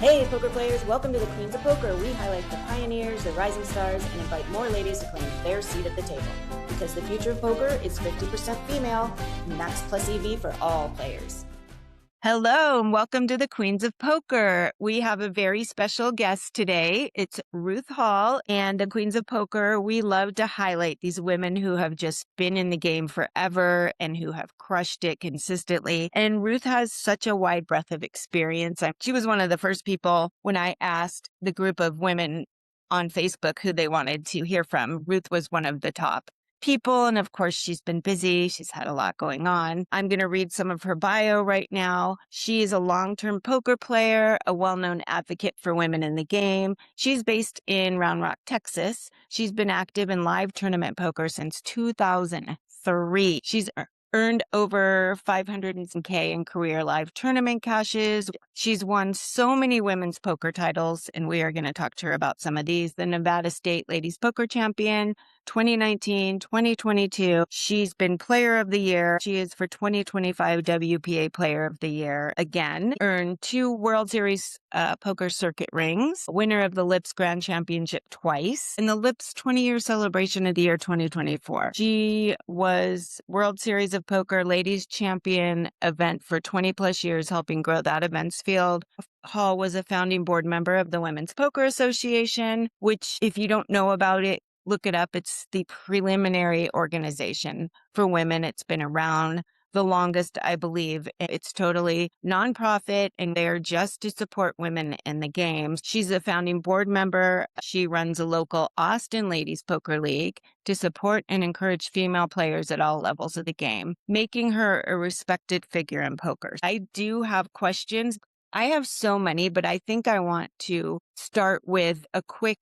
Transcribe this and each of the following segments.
Hey poker players, welcome to the Queens of Poker. We highlight the pioneers, the rising stars, and invite more ladies to claim their seat at the table. Because the future of poker is 50% female, max plus EV for all players. Hello and welcome to the Queens of Poker. We have a very special guest today. It's Ruth Hall, and the Queens of Poker, we love to highlight these women who have just been in the game forever and who have crushed it consistently. And Ruth has such a wide breadth of experience. She was one of the first people when I asked the group of women on Facebook who they wanted to hear from. Ruth was one of the top people. And of course, she's been busy. She's had a lot going on. I'm going to read some of her bio right now. She is a long-term poker player, a well-known advocate for women in the game. She's based in Round Rock, Texas. She's been active in live tournament poker since 2003. She's earned over $500K in career live tournament cashes. She's won so many women's poker titles, and we are going to talk to her about some of these. The Nevada State Ladies Poker Champion, 2019, 2022. She's been Player of the Year. She is for 2025 WPA Player of the Year again. Earned 2 World Series poker circuit rings. Winner of the Lips Grand Championship twice. In the Lips 20-year celebration of the year 2024. She was World Series of Poker Ladies Champion event for 20 plus years, helping grow that events field. Hall was a founding board member of the Women's Poker Association, which, if you don't know about it, look it up. It's the preliminary organization for women. It's been around the longest, I believe. It's totally nonprofit, and they're just to support women in the game. She's a founding board member. She runs a local Austin Ladies Poker League to support and encourage female players at all levels of the game, making her a respected figure in poker. I do have questions. I have so many, but I think I want to start with a quick,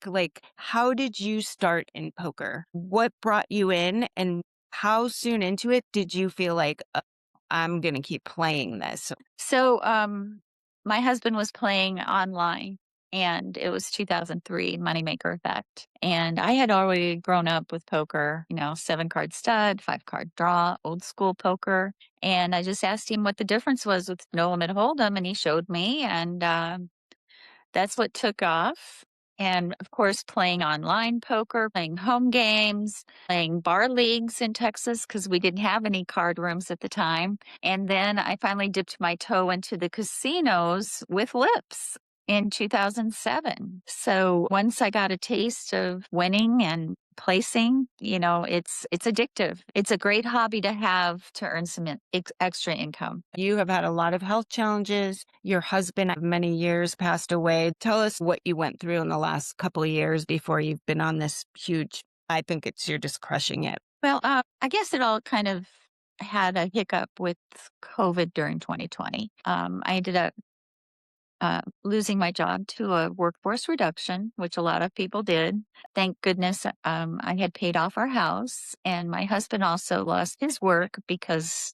how did you start in poker? What brought you in, and how soon into it did you feel like, I'm going to keep playing this? So, my husband was playing online, and it was 2003 Moneymaker Effect. And I had already grown up with poker, 7-card stud, 5-card draw, old school poker. And I just asked him what the difference was with No Limit Hold'em, and he showed me, and that's what took off. And of course, playing online poker, playing home games, playing bar leagues in Texas because we didn't have any card rooms at the time. And then I finally dipped my toe into the casinos with Lips in 2007. So once I got a taste of winning and placing, it's addictive. It's a great hobby to have to earn some extra income. You have had a lot of health challenges. Your husband, of many years, passed away. Tell us what you went through in the last couple of years before you've been on this huge, I think you're just crushing it. Well, I guess it all kind of had a hiccup with COVID during 2020. I ended up losing my job to a workforce reduction, which a lot of people did. Thank goodness I had paid off our house, and my husband also lost his work because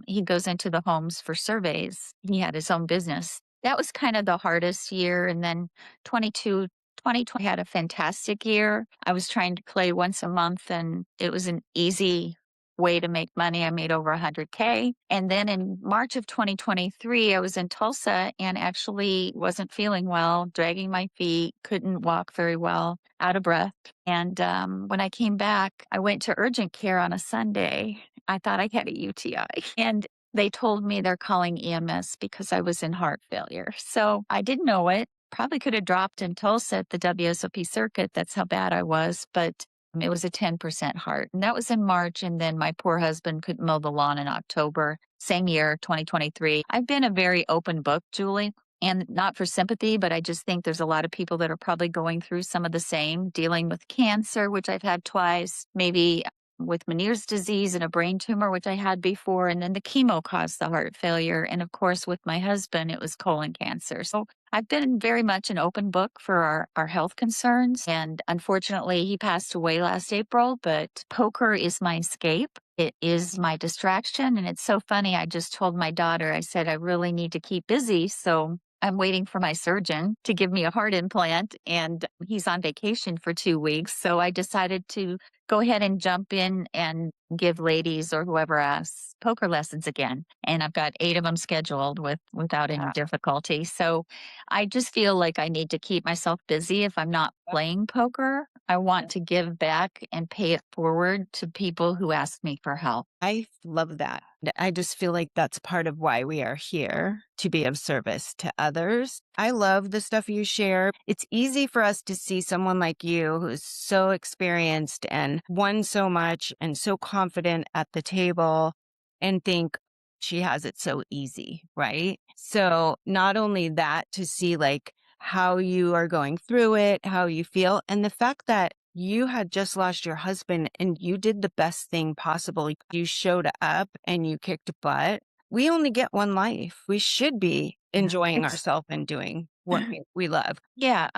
he goes into the homes for surveys. He had his own business. That was kind of the hardest year. And then 2020 had a fantastic year. I was trying to play once a month, and it was an easy way to make money. I made over 100K. And then in March of 2023, I was in Tulsa and actually wasn't feeling well, dragging my feet, couldn't walk very well, out of breath. And when I came back, I went to urgent care on a Sunday. I thought I had a UTI. And they told me they're calling EMS because I was in heart failure. So I didn't know it. Probably could have dropped in Tulsa at the WSOP circuit. That's how bad I was. But it was a 10% heart. And that was in March. And then my poor husband couldn't mow the lawn in October, same year, 2023. I've been a very open book, Julie, and not for sympathy, but I just think there's a lot of people that are probably going through some of the same, dealing with cancer, which I've had twice, maybe with Meniere's disease and a brain tumor, which I had before. And then the chemo caused the heart failure. And of course, with my husband, it was colon cancer. So I've been very much an open book for our health concerns. And unfortunately, he passed away last April, but poker is my escape. It is my distraction. And it's so funny. I just told my daughter, I said, I really need to keep busy. So I'm waiting for my surgeon to give me a heart implant, and he's on vacation for 2 weeks. So I decided to go ahead and jump in and give ladies or whoever asks poker lessons again. And I've got 8 of them scheduled without any difficulty. So I just feel like I need to keep myself busy if I'm not playing poker. I want to give back and pay it forward to people who ask me for help. I love that. I just feel like that's part of why we are here, to be of service to others. I love the stuff you share. It's easy for us to see someone like you who's so experienced and won so much and so confident at the table and think she has it so easy, right? So not only that, to see like how you are going through it, how you feel, and the fact that you had just lost your husband and you did the best thing possible. You showed up and you kicked butt. We only get one life. We should be enjoying ourselves and doing what we love. Yeah,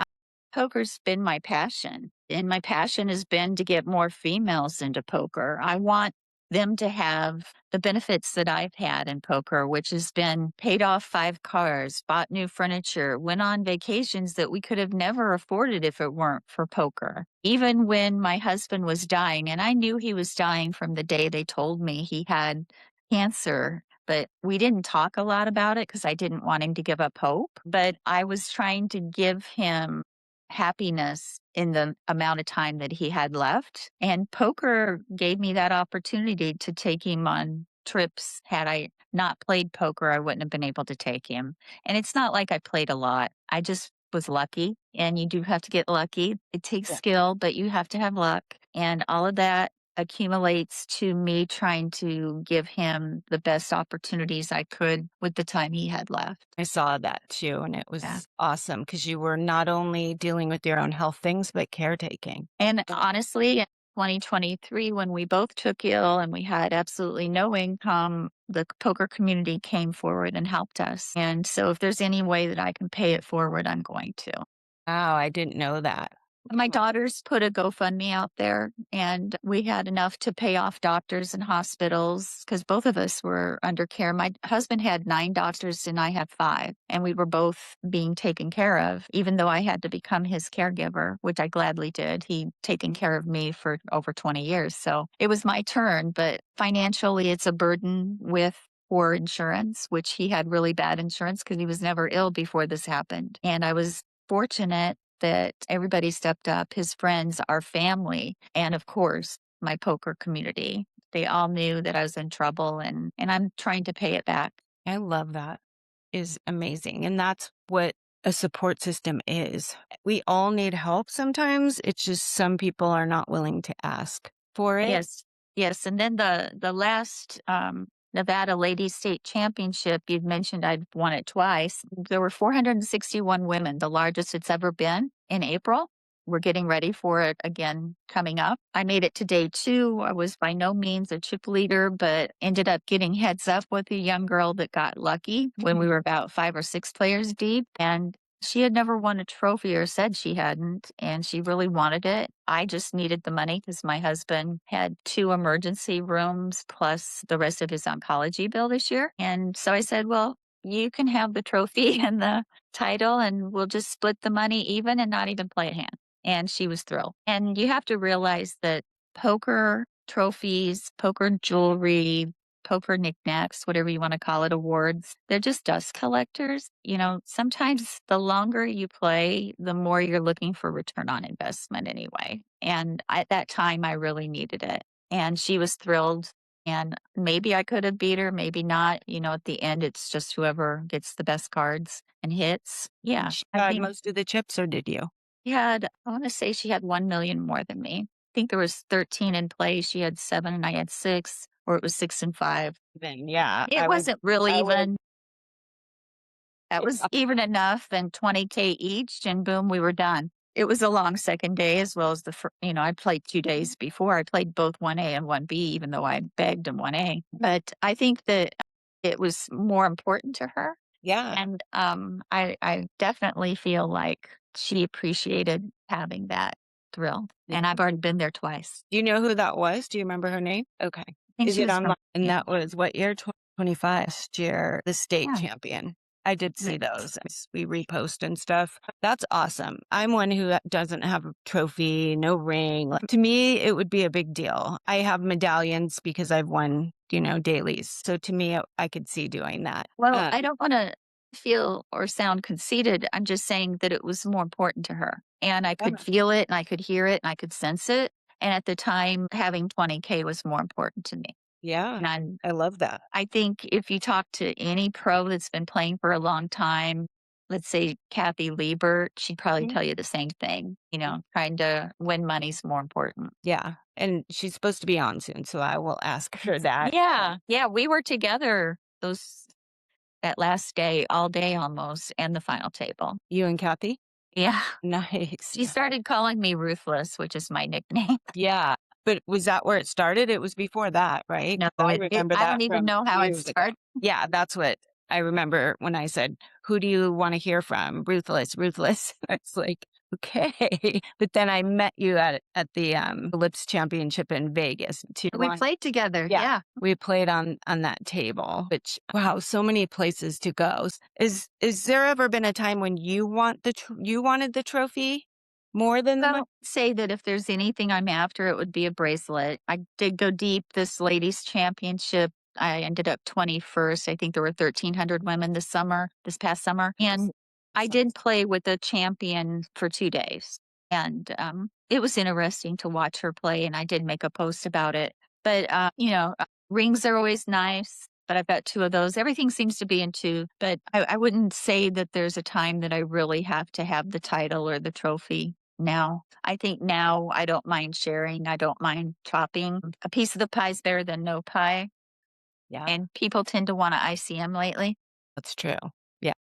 poker's been my passion, and my passion has been to get more females into poker. I want them to have the benefits that I've had in poker, which has been paid off 5 cars, bought new furniture, went on vacations that we could have never afforded if it weren't for poker. Even when my husband was dying, and I knew he was dying from the day they told me he had cancer, but we didn't talk a lot about it because I didn't want him to give up hope. But I was trying to give him happiness in the amount of time that he had left. And poker gave me that opportunity to take him on trips. Had I not played poker, I wouldn't have been able to take him. And it's not like I played a lot. I just was lucky. And you do have to get lucky. It takes skill, but you have to have luck. And all of that accumulates to me trying to give him the best opportunities I could with the time he had left. I saw that too. And it was awesome because you were not only dealing with your own health things, but caretaking. And honestly, in 2023, when we both took ill and we had absolutely no income, the poker community came forward and helped us. And so if there's any way that I can pay it forward, I'm going to. Wow, I didn't know that. My daughters put a GoFundMe out there, and we had enough to pay off doctors and hospitals because both of us were under care. My husband had 9 doctors and I had 5, and we were both being taken care of, even though I had to become his caregiver, which I gladly did. He'd taken care of me for over 20 years. So it was my turn, but financially it's a burden with poor insurance, which he had really bad insurance because he was never ill before this happened. And I was fortunate that everybody stepped up, his friends, our family, and of course, my poker community. They all knew that I was in trouble and I'm trying to pay it back. I love that. Is amazing. And that's what a support system is. We all need help sometimes. It's just some people are not willing to ask for it. Yes. Yes. And then the last Nevada Ladies State Championship, you'd mentioned I'd won it twice. There were 461 women, the largest it's ever been in April. We're getting ready for it again coming up. I made it to day 2. I was by no means a chip leader, but ended up getting heads up with a young girl that got lucky when we were about 5 or 6 players deep. And she had never won a trophy or said she hadn't, and she really wanted it. I just needed the money because my husband had 2 emergency rooms plus the rest of his oncology bill this year. And so I said, well, you can have the trophy and the title, and we'll just split the money even and not even play a hand. And she was thrilled. And you have to realize that poker trophies, poker jewelry, poker knickknacks, whatever you want to call it, awards, they're just dust collectors. You know, sometimes the longer you play, the more you're looking for return on investment anyway. And at that time, I really needed it. And she was thrilled. And maybe I could have beat her, maybe not. You know, at the end, it's just whoever gets the best cards and hits. Yeah. She I had think most of the chips, or did you? I want to say she had 1 million more than me. I think there was 13 in play. She had 7 and I had 6, or it was 6 and 5. Then, yeah. It wasn't really even. That was even enough, and 20K each, and boom, we were done. It was a long second day as well as I played 2 days before. I played both 1A and 1B, even though I begged in 1A. But I think that it was more important to her. Yeah. And I definitely feel like she appreciated having that thrill. And I've already been there twice. Do you know who that was? Do you remember her name? Okay. I think Is she it was online? And yeah. that was what year? 2025 last year, the state champion. I did see those. We repost and stuff. That's awesome. I'm one who doesn't have a trophy, no ring. To me, it would be a big deal. I have medallions because I've won, dailies. So to me, I could see doing that. Well, I don't want to feel or sound conceited. I'm just saying that it was more important to her. And I could feel it and I could hear it and I could sense it. And at the time, having 20K was more important to me. Yeah, And I love that. I think if you talk to any pro that's been playing for a long time, let's say Kathy Liebert, she'd probably tell you the same thing. Trying to win money's more important. Yeah. And she's supposed to be on soon, so I will ask her that. Yeah. Yeah. We were together that last day, all day almost, and the final table. You and Kathy? Yeah. Nice. She started calling me Ruthless, which is my nickname. Yeah. But was that where it started? It was before that, right? No, I remember I that don't even from know how it years ago. started. Yeah, that's what I remember when I said, "Who do you want to hear from?" Ruthless, Ruthless. It's like, okay. But then I met you at the Lips Championship in Vegas too. We played together. Yeah. We played on that table. Which, wow, so many places to go. Is there ever been a time when you wanted the trophy more than the money? Well, say that if there's anything I'm after, it would be a bracelet. I did go deep this ladies championship. I ended up 21st. I think there were 1,300 women this past summer. And I did play with a champion for 2 days. And it was interesting to watch her play. And I did make a post about it. But, rings are always nice. But I've got 2 of those. Everything seems to be in 2. But I wouldn't say that there's a time that I really have to have the title or the trophy. Now, I think now I don't mind sharing. I don't mind chopping. A piece of the pie is better than no pie. Yeah, And people tend to want to ICM lately. that's true. Yeah.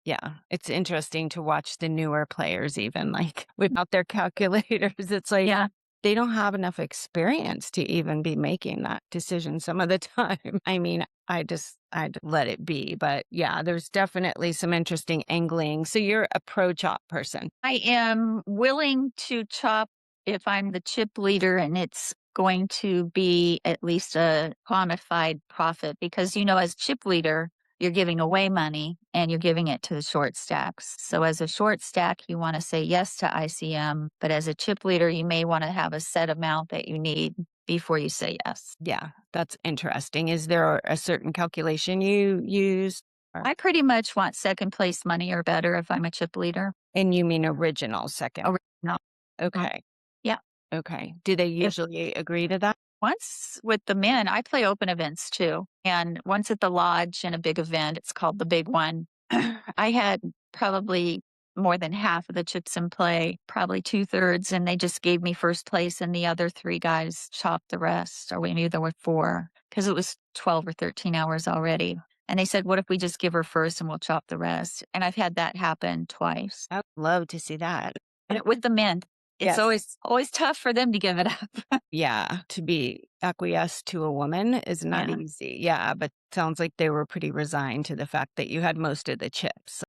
Yeah. It's interesting to watch the newer players even like without their calculators. It's like Yeah. they don't have enough experience to even be making that decision some of the time. I mean, I'd let it be. But yeah, there's definitely some interesting angling. So you're a pro chop person. I am willing to chop if I'm the chip leader and it's going to be at least a quantified profit because, as chip leader, you're giving away money and you're giving it to the short stacks. So as a short stack, you want to say yes to ICM, but as a chip leader, you may want to have a set amount that you need before you say yes. Yeah, that's interesting. Is there a certain calculation you use? I pretty much want second place money or better if I'm a chip leader. And you mean original second? Original. Okay. Yeah. Okay. Do they usually agree to that? Once with the men, I play open events too. And once at the lodge in a big event, it's called the big one. I had probably more than half of the chips in play, probably 2/3, and they just gave me first place and the other 3 guys chopped the rest, or we knew there were 4 because it was 12 or 13 hours already. And they said, what if we just give her first and we'll chop the rest? And I've had that happen twice. I would love to see that. And with the men, it's Yes. always tough for them to give it up. Yeah, to be acquiesced to a woman is not Yeah. easy. Yeah, but sounds like they were pretty resigned to the fact that you had most of the chips.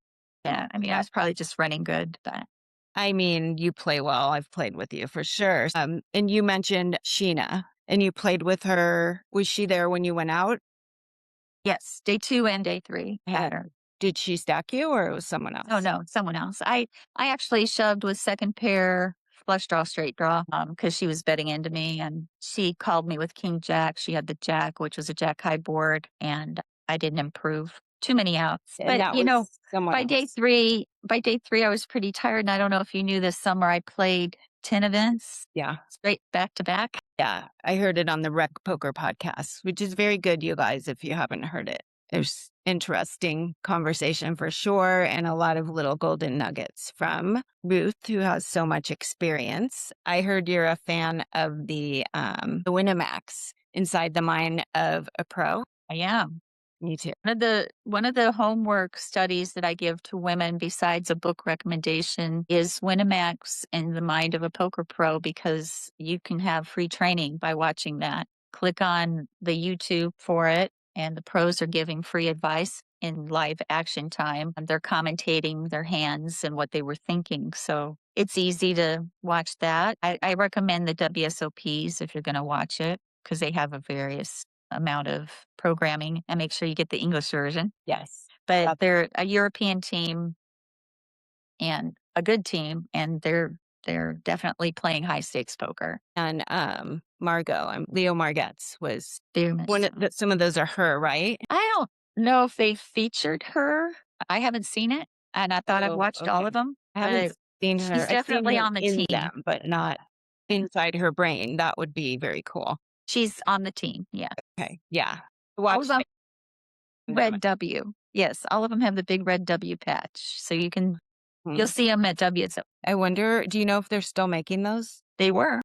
Yeah, I mean, I was probably just running good, but I mean, you play well. I've played with you for sure. And you mentioned Sheena, and you played with her. Was she there when you went out? yes, day 2 and day 3, I had her. Did she stack you, or it was someone else? Oh, no, someone else. I actually shoved with second pair, flush draw, straight draw, because she was betting into me, and she called me with king jack. She had the jack, which was a jack high board, and I didn't improve. Too many outs. And But, that was someone by else. day 3, I was pretty tired, and I don't know if you knew this summer I played 10 events Yeah. straight back to back. Yeah, I heard it on the Rec Poker podcast, which is very good, you guys, if you haven't heard it. There's interesting conversation for sure, and a lot of little golden nuggets from Ruth, who has so much experience. I heard you're a fan of the Winamax inside the mind of a pro. I am. Me too. One of the homework studies that I give to women besides a book recommendation is Winamax in the Mind of a Poker Pro because you can have free training by watching that. Click on the YouTube for it and the pros are giving free advice in live action time and they're commentating their hands and what they were thinking. So it's easy to watch that. I recommend the WSOPs if you're going to watch it because they have a various amount of programming and make sure you get the English version. Yes. but they're a European team and a good team, and they're definitely playing high stakes poker. And Margot, Leo Margetts was They're one of some of those are her, right? I don't know if they featured her. I haven't seen it, and I thought I've Oh, watched all okay. of them. I haven't But seen her. she's I've seen definitely her on the in team. them, but not inside her brain. That would be very cool. She's on the team. Yeah. Okay. Yeah. All Watch of them them. red W. Yes, all of them have the big red W patch, so you'll Mhm. see them at WSOP. I wonder, do you know if they're still making those? They were.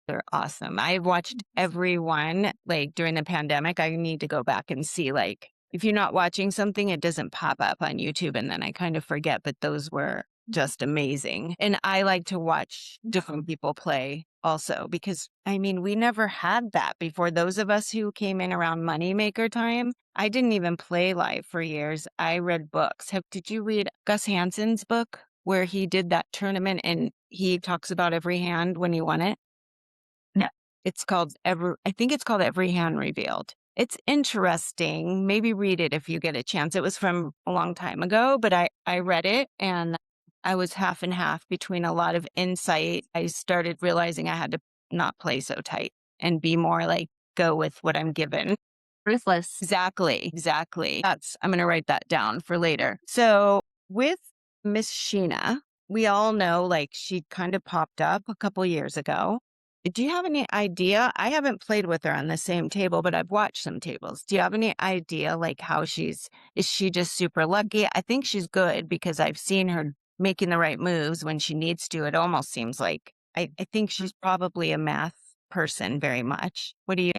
They're awesome. I've watched every one, like, during the pandemic. I need to go back and see, like, if you're not watching something, it doesn't pop up on YouTube, and then I kind of forget, but those were just amazing. And I like to watch different people play also because, I mean, we never had that before. Those of us who came in around moneymaker time, I didn't even play live for years. I read books. Did you read Gus Hansen's book where he did that tournament and he talks about every hand when he won it? No. I think it's called Every Hand Revealed. It's interesting. Maybe read it if you get a chance. It was from a long time ago, but I read it and I was half and half between a lot of insight. I started realizing I had to not play so tight and be more like go with what I'm given. Ruthless. Exactly. I'm going to write that down for later. So with Miss Sheena, we all know like she kind of popped up a couple years ago. Do you have any idea? I haven't played with her on the same table, but I've watched some tables. Do you have any idea like how is she just super lucky? I think she's good because I've seen her making the right moves when she needs to. It almost seems like I think she's probably a math person very much. What do you?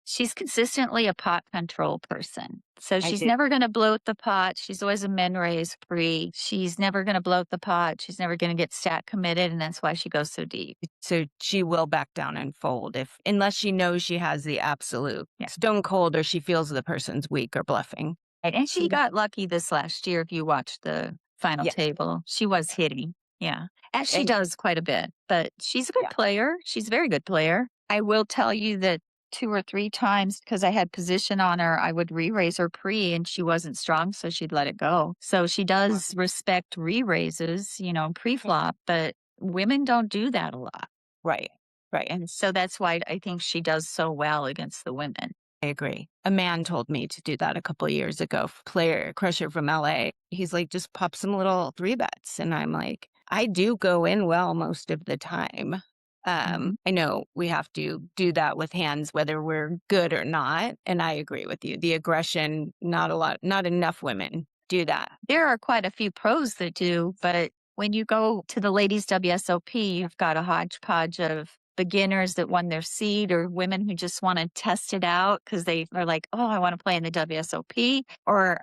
She's consistently a pot control person. So I she's did. never going to bloat the pot. She's always a men raise free. She's never going to bloat the pot. She's never going to get stat committed. And that's why she goes so deep. So she will back down and fold unless she knows she has the absolute stone cold or she feels the person's weak or bluffing. Right. And she got lucky this last year. If you watched the final table, she was hitting. Yeah. As she does quite a bit, but she's a good player. She's a very good player. I will tell you that 2 or 3 times because I had position on her, I would re-raise her pre and she wasn't strong, so she'd let it go. So she does respect re-raises, pre-flop, but women don't do that a lot. Right. And so that's why I think she does so well against the women. I agree. A man told me to do that a couple of years ago. Player crusher from LA. He's like, just pop some little 3 bets. And I'm like, I do go in well most of the time. I know we have to do that with hands, whether we're good or not. And I agree with you. The aggression, not enough women do that. There are quite a few pros that do, but when you go to the ladies WSOP, you've got a hodgepodge of beginners that won their seed or women who just want to test it out because they are like, oh, I want to play in the WSOP, or,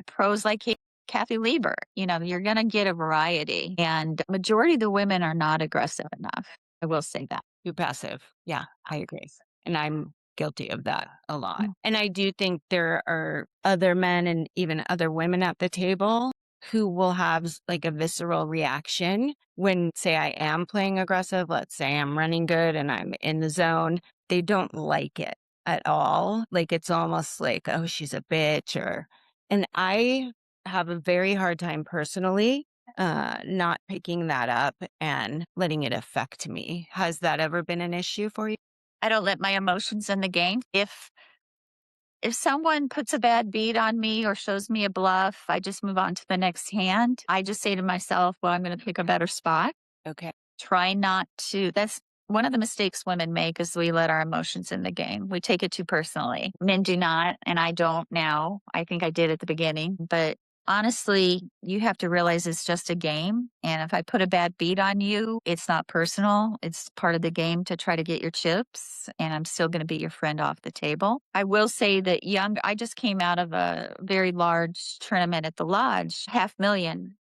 pros like Kathy Lieber. You're going to get a variety, and majority of the women are not aggressive enough. I will say that. Too passive. Yeah, I agree. And I'm guilty of that a lot. And I do think there are other men and even other women at the table who will have like a visceral reaction when, say, I am playing aggressive. Let's say I'm running good and I'm in the zone. They don't like it at all. Like it's almost like, oh, she's a bitch and I have a very hard time personally not picking that up and letting it affect me. Has that ever been an issue for you? I don't let my emotions in the game. If someone puts a bad beat on me or shows me a bluff, I just move on to the next hand. I just say to myself, well, I'm going to pick a better spot. Okay. Try not to. That's one of the mistakes women make is we let our emotions in the game. We take it too personally. Men do not, and I don't now. I think I did at the beginning, but honestly, you have to realize it's just a game. And if I put a bad beat on you, it's not personal. It's part of the game to try to get your chips. And I'm still going to be your friend off the table. I will say that I just came out of a very large tournament at the lodge, 500,000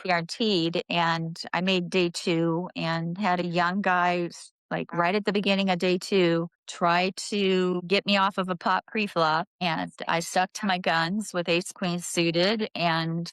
guaranteed. And I made day 2 and had a young guy like right at the beginning of day 2, try to get me off of a pot pre-flop. And I stuck to my guns with ace queen suited. And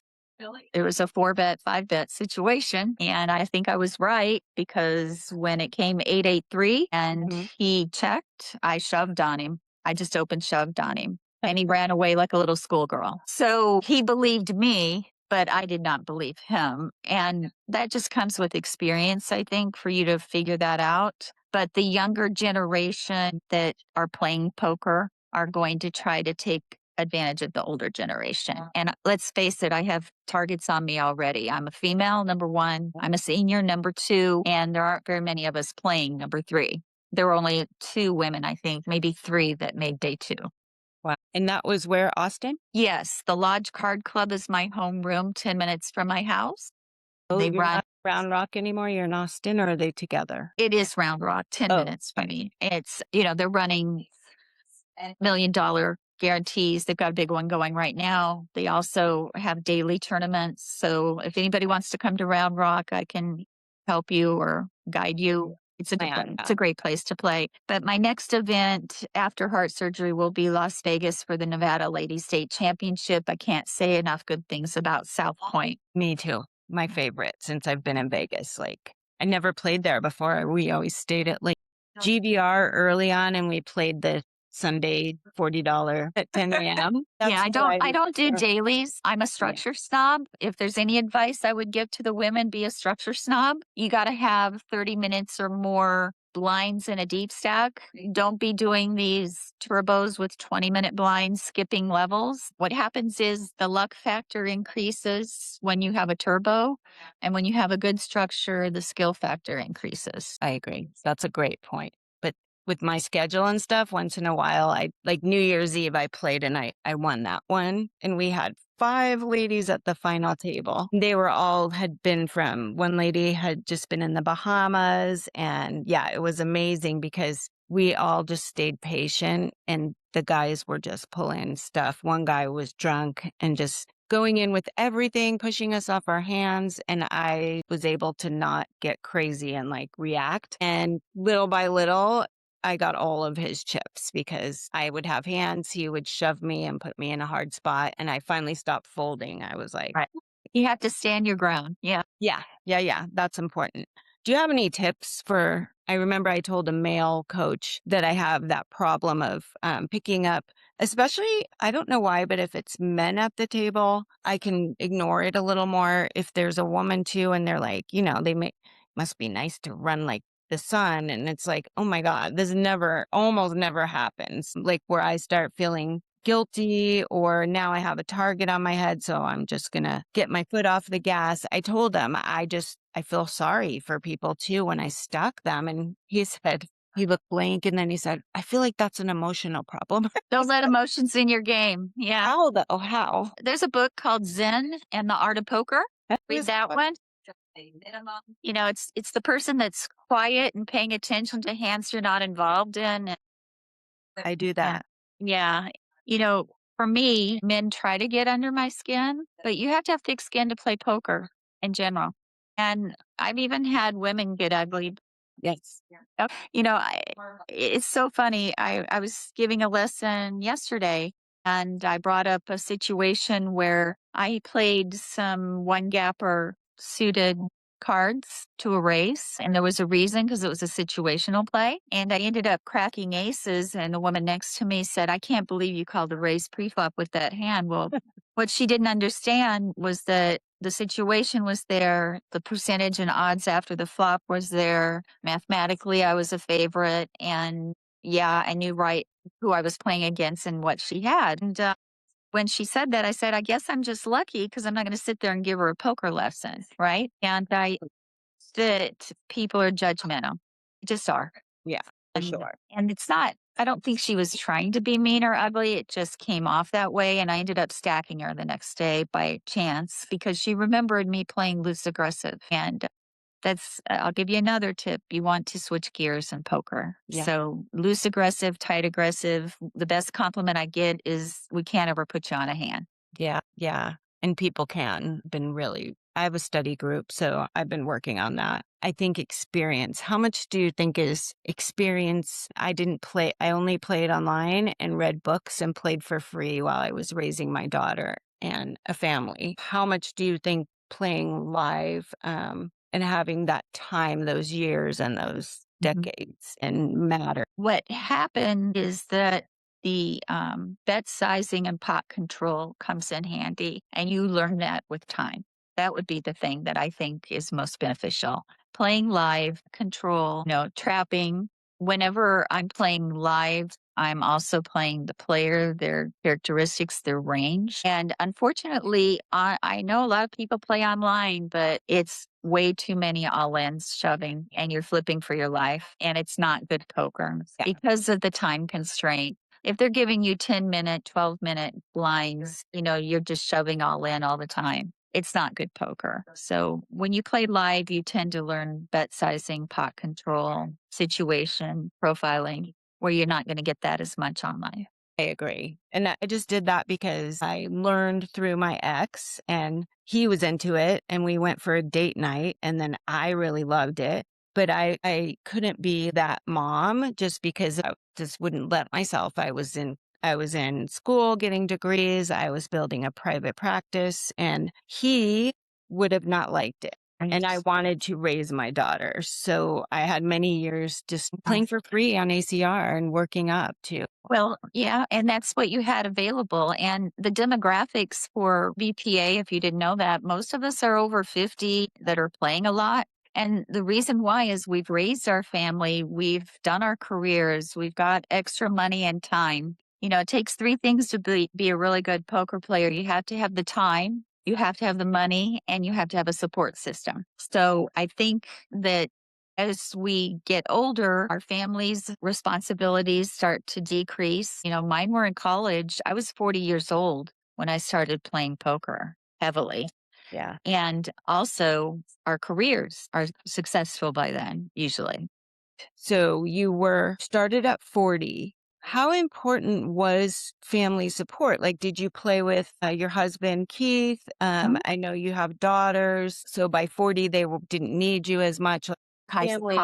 it was a 4-bet, 5-bet situation. And I think I was right because when it came 8-8-3 and he checked, I shoved on him. I just open shoved on him. and he ran away like a little schoolgirl. So he believed me, but I did not believe him. And that just comes with experience, I think, for you to figure that out. But the younger generation that are playing poker are going to try to take advantage of the older generation. And let's face it, I have targets on me already. I'm a female, number one. I'm a senior, number two. And there aren't very many of us playing, number three. There were only 2 women, I think, maybe 3 that made day 2. Wow. And that was where, Austin? Yes, the Lodge Card Club is my home room, 10 minutes from my house. Oh, They you're run. not Round Rock anymore? You're in Austin, or are they together? It is Round Rock, 10 Oh. minutes from me. It's, they're running $1 million guarantees. They've got a big one going right now. They also have daily tournaments. So if anybody wants to come to Round Rock, I can help you or guide you. It's a great place to play. But my next event after heart surgery will be Las Vegas for the Nevada Ladies State Championship. I can't say enough good things about South Point. Me too. My favorite since I've been in Vegas. Like, I never played there before. We always stayed at like GVR early on, and we played the Sunday $40 at 10 a.m. Yeah, I don't do dailies. I'm a structure snob. If there's any advice I would give to the women, be a structure snob. You got to have 30 minutes or more blinds in a deep stack. Don't be doing these turbos with 20-minute blinds, skipping levels. What happens is the luck factor increases when you have a turbo, and when you have a good structure, the skill factor increases. I agree. That's a great point. But with my schedule and stuff, once in a while, I like New Year's Eve, I played and I won that one. And we had 5 ladies at the final table. They were all had been from, one lady had just been in the Bahamas. And yeah, it was amazing because we all just stayed patient and the guys were just pulling stuff. One guy was drunk and just going in with everything, pushing us off our hands. And I was able to not get crazy and like react. And little by little, I got all of his chips because I would have hands. He would shove me and put me in a hard spot. And I finally stopped folding. I was like, Right. You have to stand your ground. Yeah. Yeah. That's important. Do you have any tips for, I remember I told a male coach that I have that problem of picking up, especially, I don't know why, but if it's men at the table, I can ignore it a little more. If there's a woman too, and they're like, must be nice to run like the sun. And it's like, oh my God, this almost never happens. Like where I start feeling guilty or now I have a target on my head. So I'm just going to get my foot off the gas. I told him, I feel sorry for people too when I stuck them. And he said, he looked blank. And then he said, I feel like that's an emotional problem. Don't let emotions in your game. Yeah. How? There's a book called Zen and the Art of Poker. Read that one. It's the person that's quiet and paying attention to hands you're not involved in. I do that. Yeah. For me, men try to get under my skin, but you have to have thick skin to play poker in general. And I've even had women get ugly. Yes. It's so funny. I was giving a lesson yesterday and I brought up a situation where I played some one gapper suited cards to a race. And there was a reason because it was a situational play. And I ended up cracking aces. And the woman next to me said, I can't believe you called the race preflop with that hand. Well, what she didn't understand was that the situation was there. The percentage and odds after the flop was there. Mathematically, I was a favorite. And yeah, I knew right who I was playing against and what she had. And when she said that, I said, I guess I'm just lucky because I'm not going to sit there and give her a poker lesson, right? And that people are judgmental. Just are. Yeah, for sure. And it's not, I don't think she was trying to be mean or ugly. It just came off that way. And I ended up stacking her the next day by chance because she remembered me playing loose aggressive. And I'll give you another tip. You want to switch gears in poker. Yeah. So loose aggressive, tight aggressive. The best compliment I get is we can't ever put you on a hand. Yeah. And people I have a study group, so I've been working on that. I think experience. How much do you think is experience? I only played online and read books and played for free while I was raising my daughter and a family. How much do you think playing live, and having that time, those years and those decades and matter? What happened is that the bet sizing and pot control comes in handy, and you learn that with time. That would be the thing that I think is most beneficial. Playing live, control, trapping. Whenever I'm playing live, I'm also playing the player, their characteristics, their range. And unfortunately, I know a lot of people play online, but it's way too many all ins shoving and you're flipping for your life. And it's not good poker because of the time constraint. If they're giving you 10-minute, 12-minute blinds, you're just shoving all in all the time. It's not good poker. So when you play live, you tend to learn bet sizing, pot control, situation, profiling, where you're not going to get that as much online. I agree. And I just did that because I learned through my ex and he was into it and we went for a date night and then I really loved it. But I couldn't be that mom just because I just wouldn't let myself. I was in school getting degrees. I was building a private practice and he would have not liked it. And I wanted to raise my daughter. So I had many years just playing for free on ACR and working up too. Well, yeah, and that's what you had available. And the demographics for WPA, if you didn't know that, most of us are over 50 that are playing a lot. And the reason why is we've raised our family, we've done our careers, we've got extra money and time. It takes three things to be a really good poker player. You have to have the time, you have to have the money, and you have to have a support system. So I think that as we get older, our families' responsibilities start to decrease. Mine were in college. I was 40 years old when I started playing poker heavily. Yeah. And also, our careers are successful by then, usually. So you were started at 40. How important was family support? Like, did you play with your husband, Keith? I know you have daughters. So by 40, they didn't need you as much. Family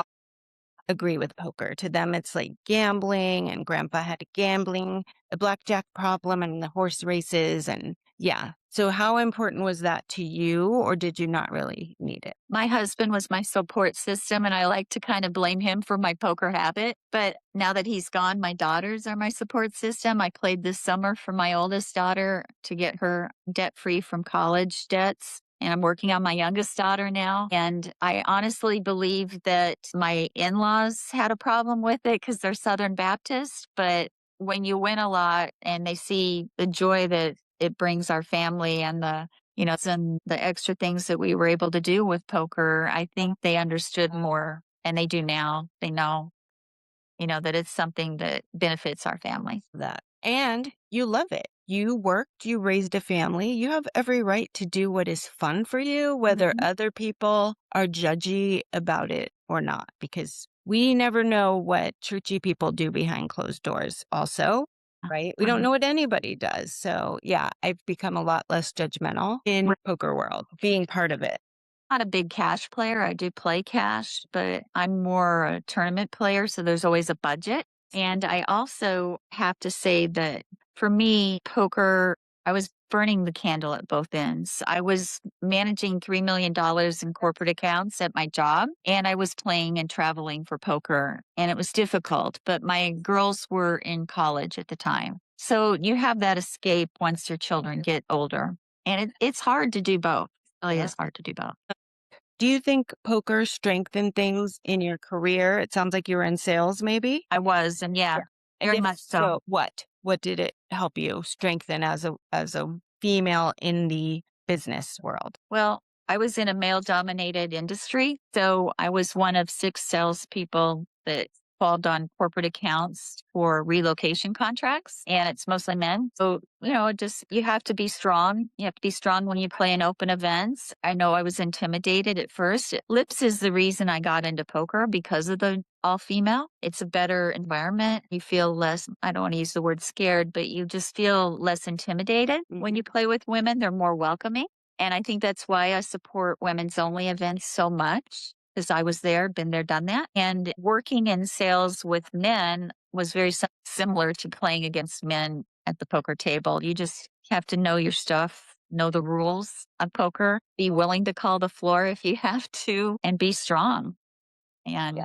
agree with poker. To them, it's like gambling, and grandpa had a blackjack problem, and the horse races. And yeah. So how important was that to you, or did you not really need it? My husband was my support system, and I like to kind of blame him for my poker habit. But now that he's gone, my daughters are my support system. I played this summer for my oldest daughter to get her debt free from college debts. And I'm working on my youngest daughter now. And I honestly believe that my in laws had a problem with it because they're Southern Baptist. But when you win a lot and they see the joy that it brings our family and and the extra things that we were able to do with poker, I think they understood more, and they do now. They know, that it's something that benefits our family. That. And you love it. You worked, you raised a family. You have every right to do what is fun for you, whether other people are judgy about it or not, because we never know what churchy people do behind closed doors also. Right? We don't know what anybody does. So yeah, I've become a lot less judgmental in poker world, being part of it. Not a big cash player. I do play cash, but I'm more a tournament player. So there's always a budget. And I also have to say that for me, poker, I was burning the candle at both ends. I was managing $3 million in corporate accounts at my job, and I was playing and traveling for poker, and it was difficult, but my girls were in college at the time. So you have that escape once your children get older. And it's hard to do both. It really is hard to do both. Do you think poker strengthened things in your career? It sounds like you were in sales, maybe? I was, and yeah, very much so. What did it help you strengthen as a female in the business world? Well, I was in a male-dominated industry, so I was one of 6 salespeople that called on corporate accounts for relocation contracts, and it's mostly men. So, you have to be strong. You have to be strong when you play in open events. I know I was intimidated at first. Lips is the reason I got into poker because of the all female. It's a better environment. You feel less, I don't want to use the word scared, but you just feel less intimidated. When you play with women, they're more welcoming. And I think that's why I support women's only events so much, because I was there, been there, done that. And working in sales with men was very similar to playing against men at the poker table. You just have to know your stuff, know the rules of poker, be willing to call the floor if you have to, and be strong. And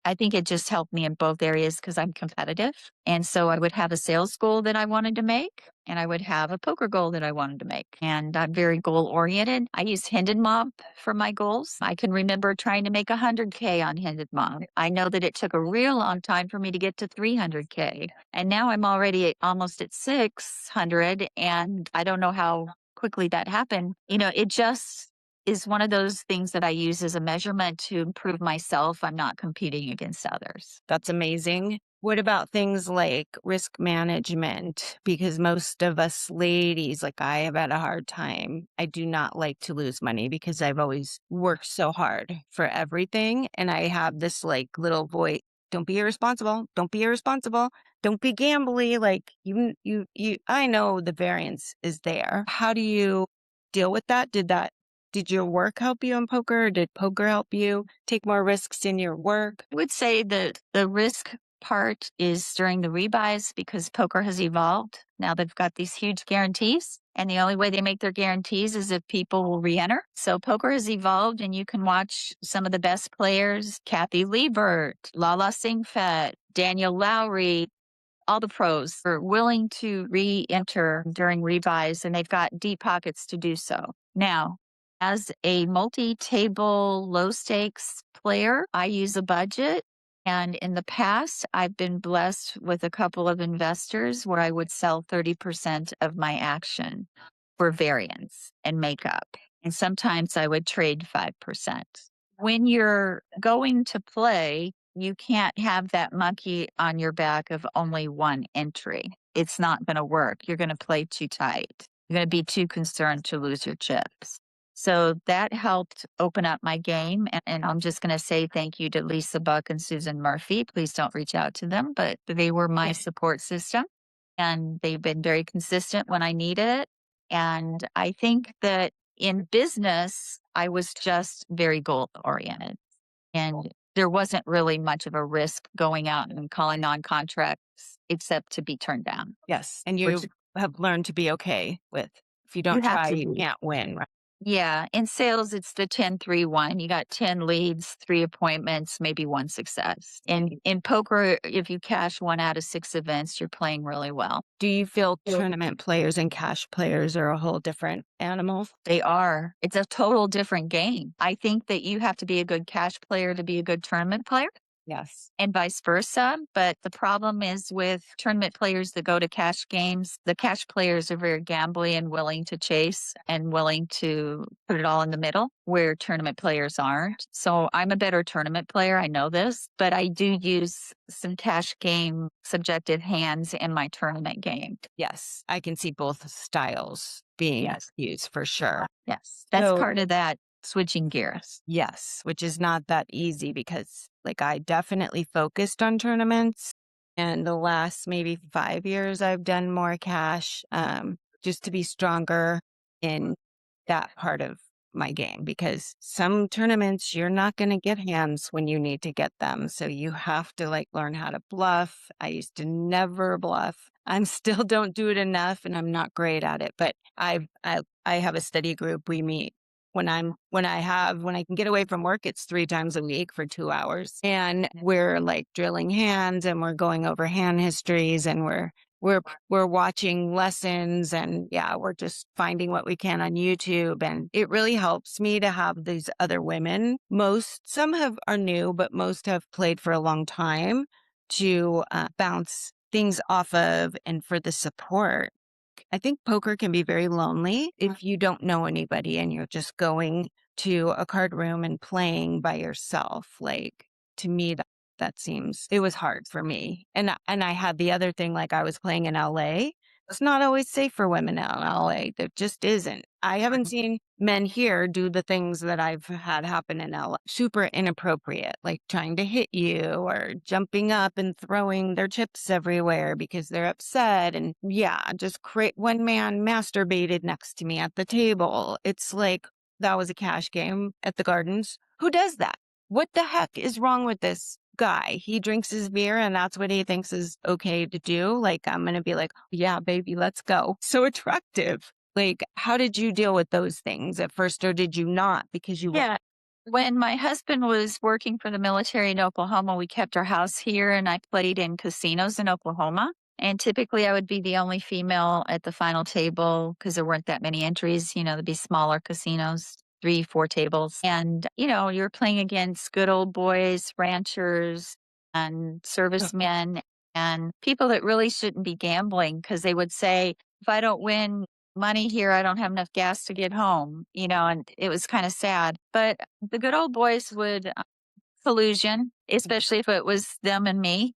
I think it just helped me in both areas because I'm competitive. And so I would have a sales goal that I wanted to make, and I would have a poker goal that I wanted to make. And I'm very goal oriented. I use Hendon Mob for my goals. I can remember trying to make 100K on Hendon Mob. I know that it took a real long time for me to get to 300K. And now I'm already almost at 600. And I don't know how quickly that happened. It just is one of those things that I use as a measurement to improve myself. I'm not competing against others. That's amazing. What about things like risk management? Because most of us ladies, like I have had a hard time. I do not like to lose money because I've always worked so hard for everything. And I have this like little voice, don't be irresponsible. Don't be irresponsible. Don't be gambly. Like I know the variance is there. How do you deal with that? Did your work help you in poker? Or did poker help you take more risks in your work? I would say that the risk part is during the rebuys because poker has evolved. Now they've got these huge guarantees, and the only way they make their guarantees is if people will re-enter. So poker has evolved, and you can watch some of the best players, Kathy Liebert, Lala Singfet, Daniel Lowry, all the pros are willing to re-enter during rebuys, and they've got deep pockets to do so. Now, as a multi-table, low-stakes player, I use a budget. And in the past, I've been blessed with a couple of investors where I would sell 30% of my action for variance and makeup. And sometimes I would trade 5%. When you're going to play, you can't have that monkey on your back of only one entry. It's not going to work. You're going to play too tight. You're going to be too concerned to lose your chips. So that helped open up my game. And I'm just going to say thank you to Lisa Buck and Susan Murphy. Please don't reach out to them, but they were my support system. And they've been very consistent when I needed it. And I think that in business, I was just very goal oriented. And there wasn't really much of a risk going out and calling on contracts except to be turned down. Yes. And you have learned to be okay with if you don't try, you can't win. Right? Yeah. In sales, it's the 10-3-1. You got 10 leads, 3 appointments, maybe 1 success. And in poker, if you cash 1 out of 6 events, you're playing really well. Do you feel tournament players and cash players are a whole different animal? They are. It's a total different game. I think that you have to be a good cash player to be a good tournament player. Yes. And vice versa. But the problem is with tournament players that go to cash games, the cash players are very gambly and willing to chase and willing to put it all in the middle, where tournament players aren't. So I'm a better tournament player. I know this, but I do use some cash game subjective hands in my tournament game. Yes. I can see both styles being used for sure. Yes. That's part of that switching gears. Yes, which is not that easy because like I definitely focused on tournaments, and the last maybe 5 years I've done more cash just to be stronger in that part of my game, because some tournaments you're not going to get hands when you need to get them. So you have to like learn how to bluff. I used to never bluff. I'm still don't do it enough, and I'm not great at it, but I have a study group. We meet when I can get away from work, it's 3 times a week for 2 hours. And we're like drilling hands, and we're going over hand histories, and we're watching lessons, and we're just finding what we can on YouTube. And it really helps me to have these other women. Some are new, but most have played for a long time, to bounce things off of and for the support. I think poker can be very lonely if you don't know anybody and you're just going to a card room and playing by yourself. Like, to me, that seems, it was hard for me. And I had the other thing, like I was playing in LA. It's not always safe for women in LA. There just isn't. I haven't seen men here do the things that I've had happen in LA. Super inappropriate, like trying to hit you or jumping up and throwing their chips everywhere because they're upset. And just one man masturbated next to me at the table. It's like, that was a cash game at the Gardens. Who does that? What the heck is wrong with this guy? He drinks his beer and that's what he thinks is okay to do. Like, I'm going to be like, yeah, baby, let's go. So attractive. Like, how did you deal with those things at first, or did you not because you were When my husband was working for the military in Oklahoma, we kept our house here and I played in casinos in Oklahoma. And typically I would be the only female at the final table because there weren't that many entries. There'd be smaller casinos, 3, 4 tables. And, you're playing against good old boys, ranchers, and servicemen and people that really shouldn't be gambling because they would say, if I don't win money here, I don't have enough gas to get home, and it was kind of sad. But the good old boys would collusion, especially if it was them and me.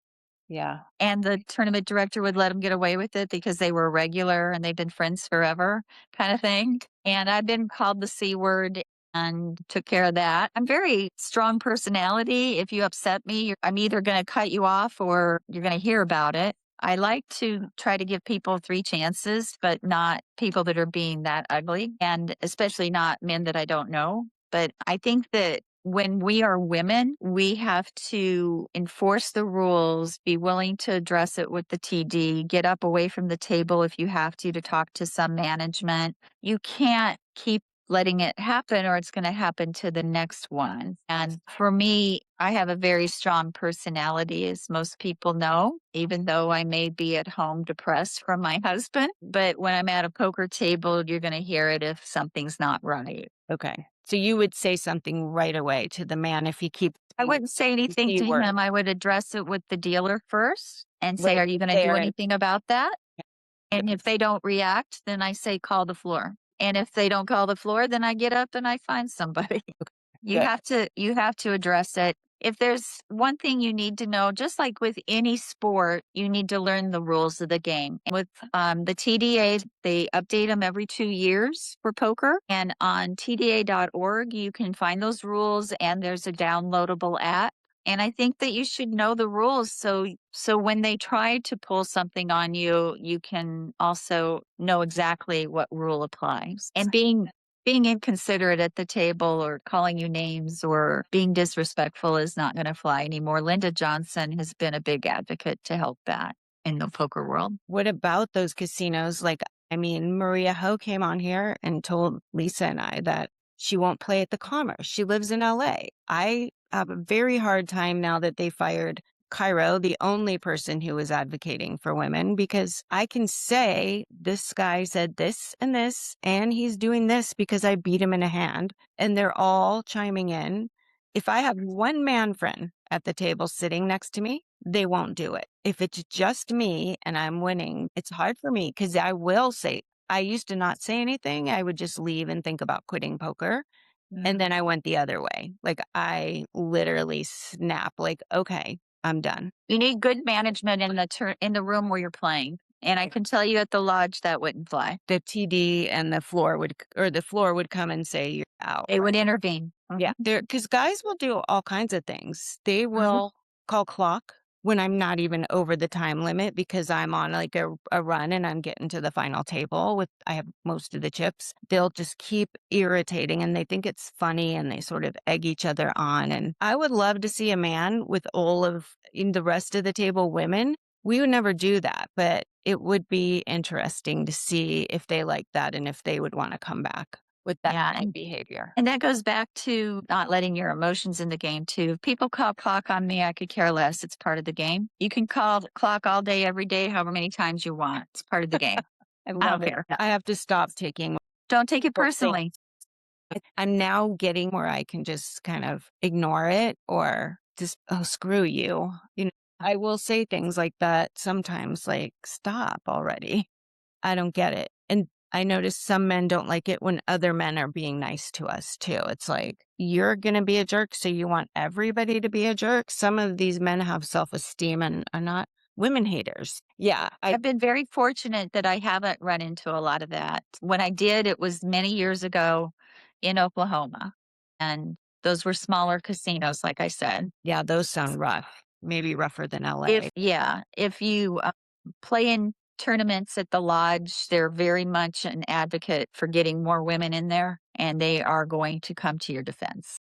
Yeah. And the tournament director would let them get away with it because they were regular and they've been friends forever, kind of thing. And I've been called the C word and took care of that. I'm very strong personality. If you upset me, I'm either going to cut you off or you're going to hear about it. I like to try to give people 3 chances, but not people that are being that ugly, and especially not men that I don't know. But I think that when we are women, we have to enforce the rules, be willing to address it with the TD, get up away from the table if you have to talk to some management. You can't keep letting it happen or it's going to happen to the next one. And for me, I have a very strong personality, as most people know, even though I may be at home depressed from my husband. But when I'm at a poker table, you're going to hear it if something's not right. Okay. So you would say something right away to the man if he keeps I wouldn't say anything C to word him. I would address it with the dealer first and say, right are you going to do there. anything about that? And if they don't react, then I say, call the floor. And if they don't call the floor, then I get up and I find somebody. You Good. have to address it. If there's one thing you need to know, just like with any sport, you need to learn the rules of the game. With the TDA, they update them every 2 years for poker. And on tda.org, you can find those rules and there's a downloadable app. And I think that you should know the rules so when they try to pull something on you, you can also know exactly what rule applies. And being inconsiderate at the table or calling you names or being disrespectful is not going to fly anymore. Linda Johnson has been a big advocate to help that in the poker world. What about those casinos? Maria Ho came on here and told Lisa and I that she won't play at the Commerce. She lives in LA. I have a very hard time now that they fired Cairo, the only person who was advocating for women, because I can say this guy said this, and he's doing this because I beat him in a hand, and they're all chiming in. If I have one man friend at the table sitting next to me, they won't do it. If it's just me and I'm winning, it's hard for me because I will say, I used to not say anything. I would just leave and think about quitting poker. And then I went the other way. Like I literally snap, like, okay, I'm done. You need good management in the room where you're playing. And I can tell you at the lodge that wouldn't fly. The TD and the floor would come and say you're out. They would intervene. Yeah. Because guys will do all kinds of things. They will call clock when I'm not even over the time limit because I'm on like a run and I'm getting to the final table I have most of the chips. They'll just keep irritating and they think it's funny and they sort of egg each other on. And I would love to see a man with all of the rest of the table women. We would never do that, but it would be interesting to see if they like that and if they would want to come back with that kind of behavior. And that goes back to not letting your emotions in the game too. If people call clock on me, I could care less. It's part of the game. You can call the clock all day, every day, however many times you want. It's part of the game. I don't care. I have to stop taking. Don't take it personally. I'm now getting where I can just kind of ignore it or just, oh, screw you. I will say things like that sometimes, like, stop already. I don't get it. And I notice some men don't like it when other men are being nice to us too. It's like, you're going to be a jerk, so you want everybody to be a jerk. Some of these men have self-esteem and are not women haters. Yeah. I've been very fortunate that I haven't run into a lot of that. When I did, it was many years ago in Oklahoma. And those were smaller casinos, like I said. Yeah, those sound rough. Maybe rougher than LA. If you play in tournaments at the lodge, they're very much an advocate for getting more women in there, and they are going to come to your defense.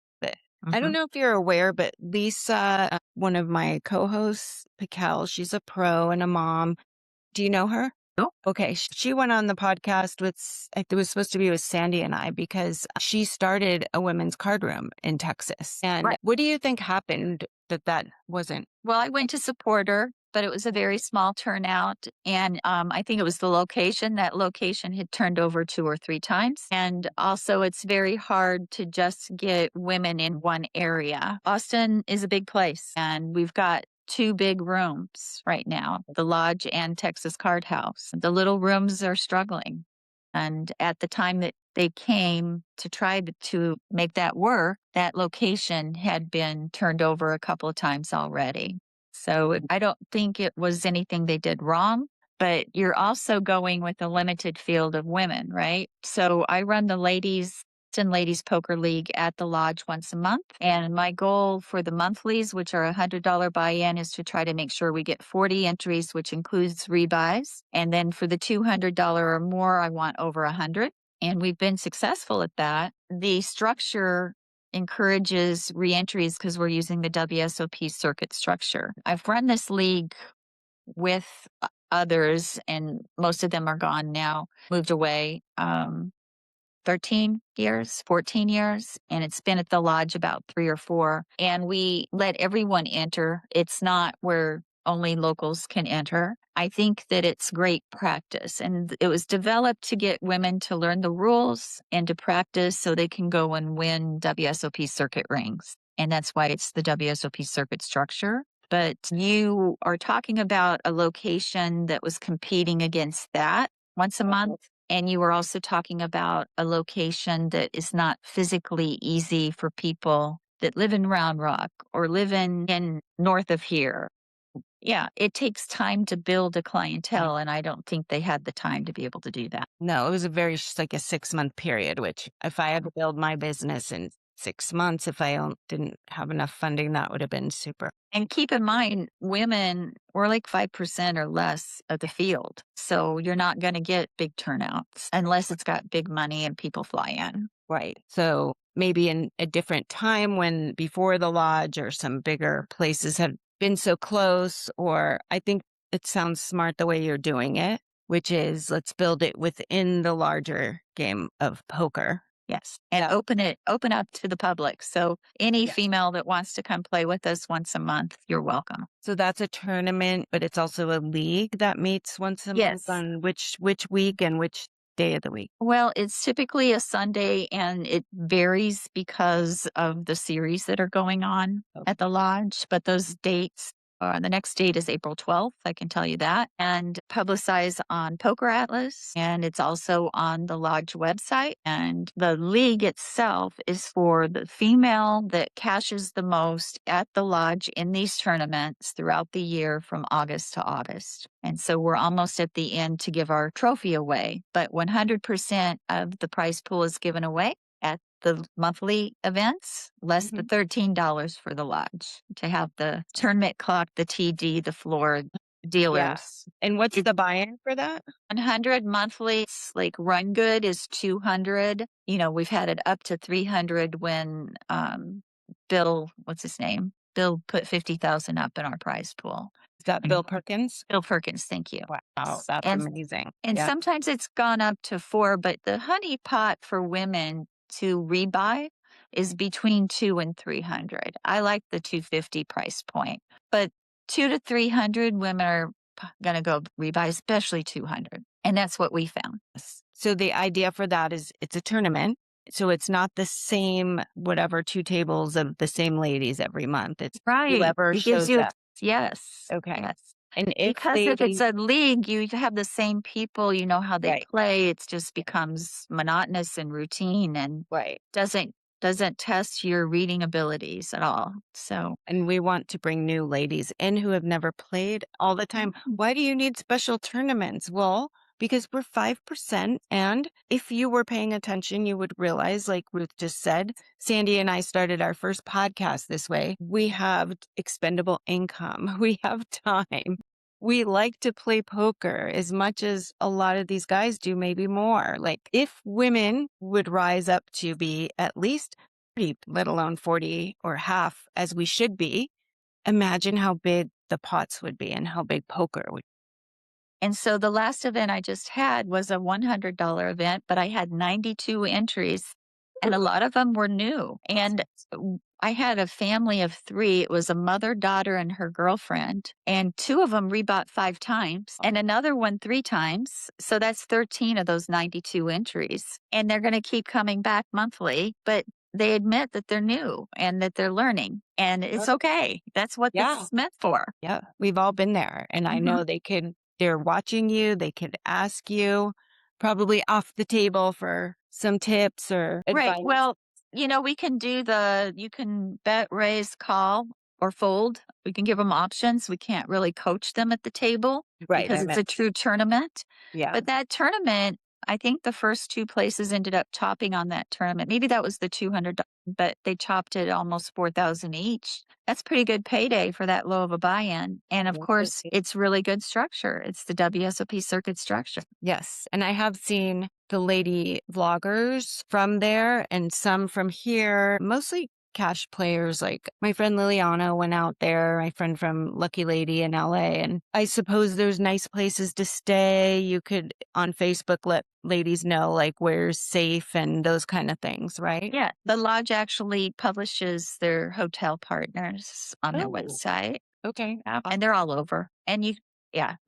I don't know if you're aware, but Lisa, one of my co-hosts, Pikel, she's a pro and a mom. Do you know her? Okay, she went on the podcast with, it was supposed to be with Sandy and I, because she started a women's card room in Texas. And Right. what do you think happened that wasn't? Well, I went to support her, but it was a very small turnout. And I think it was the location. That location had turned over 2 or 3 times. And also, it's very hard to just get women in one area. Austin is a big place, and we've got 2 big rooms right now, the Lodge and Texas Card House. The little rooms are struggling. And at the time that they came to try to make that work, that location had been turned over a couple of times already. So I don't think it was anything they did wrong, but you're also going with a limited field of women, right? So I run the Ladies Poker League at the Lodge once a month. And my goal for the monthlies, which are $100 buy-in, is to try to make sure we get 40 entries, which includes rebuys. And then for the $200 or more, I want over 100. And we've been successful at that. The structure encourages reentries because we're using the WSOP circuit structure. I've run this league with others, and most of them are gone now, moved away. 13 years, 14 years, and it's been at the Lodge about 3 or 4. And we let everyone enter. It's not where only locals can enter. I think that it's great practice, and it was developed to get women to learn the rules and to practice so they can go and win WSOP circuit rings. And that's why it's the WSOP circuit structure. But you are talking about a location that was competing against that once a month. And you were also talking about a location that is not physically easy for people that live in Round Rock or live in north of here. Yeah, it takes time to build a clientele, and I don't think they had the time to be able to do that. No, it was a very, like a 6-month period, which if I had to build my business in 6 months, if I didn't have enough funding, that would have been super. And keep in mind, women, we're like 5% or less of the field. So you're not going to get big turnouts unless it's got big money and people fly in. Right. So maybe in a different time, when before the Lodge or some bigger places had been so close, or I think it sounds smart the way you're doing it, which is let's build it within the larger game of poker. Yes. And open up to the public. So any female that wants to come play with us once a month, you're welcome. So that's a tournament, but it's also a league that meets once a month on which week and which day of the week? Well, it's typically a Sunday, and it varies because of the series that are going on at the Lodge. But those dates, the next date is April 12th, I can tell you that, and publicized on Poker Atlas. And it's also on the Lodge website. And the league itself is for the female that cashes the most at the Lodge in these tournaments throughout the year from August to August. And so we're almost at the end to give our trophy away, but 100% of the prize pool is given away at the monthly events, less the $13 for the Lodge to have the tournament clock, the TD, the floor, dealers. And what's the buy-in for that? 100 monthly, like run good is 200. You know, we've had it up to 300 when Bill, what's his name? Bill put 50,000 up in our prize pool. Is that Bill Perkins? Bill Perkins, thank you. Wow, that's amazing. And sometimes it's gone up to 4, but the honey pot for women to rebuy is between 2 and 300. I like the 250 price point, but 2 to 300 women are going to go rebuy, especially 200. And that's what we found. So the idea for that is it's a tournament. So it's not the same, whatever, 2 tables of the same ladies every month. It's whoever shows up. Yes. Okay. Yes. And if it's a league, you have the same people, you know how they play. It just becomes monotonous and routine, and doesn't test your reading abilities at all. So, and we want to bring new ladies in who have never played all the time. Why do you need special tournaments? Well, because we're 5%. And if you were paying attention, you would realize, like Ruth just said, Sandy and I started our first podcast this way. We have expendable income. We have time. We like to play poker as much as a lot of these guys do, maybe more. Like if women would rise up to be at least 30, let alone 40 or half as we should be, imagine how big the pots would be and how big poker would be. And so the last event I just had was a $100 event, but I had 92 entries and a lot of them were new. And I had a family of 3. It was a mother, daughter, and her girlfriend. And 2 of them rebought 5 times and another one 3 times. So that's 13 of those 92 entries. And they're going to keep coming back monthly, but they admit that they're new and that they're learning. And it's okay. That's what this Yeah. is meant for. Yeah. We've all been there. And I know they're watching you. They could ask you probably off the table for some tips or Right. advice. Well, we can do you can bet, raise, call, or fold. We can give them options. We can't really coach them at the table Right. because it's a true tournament. Yeah. But that tournament, I think the first 2 places ended up chopping on that tournament. Maybe that was the $200, but they chopped it almost 4,000 each. That's pretty good payday for that low of a buy-in. And of course, it's really good structure. It's the WSOP circuit structure. Yes. And I have seen the lady vloggers from there and some from here, mostly cash players. Like my friend Liliana went out there, my friend from Lucky Lady in LA. And I suppose there's nice places to stay. You could on Facebook let ladies know like where's safe and those kind of things, right? Yeah. The lodge actually publishes their hotel partners on their website. Okay. And they're all over. And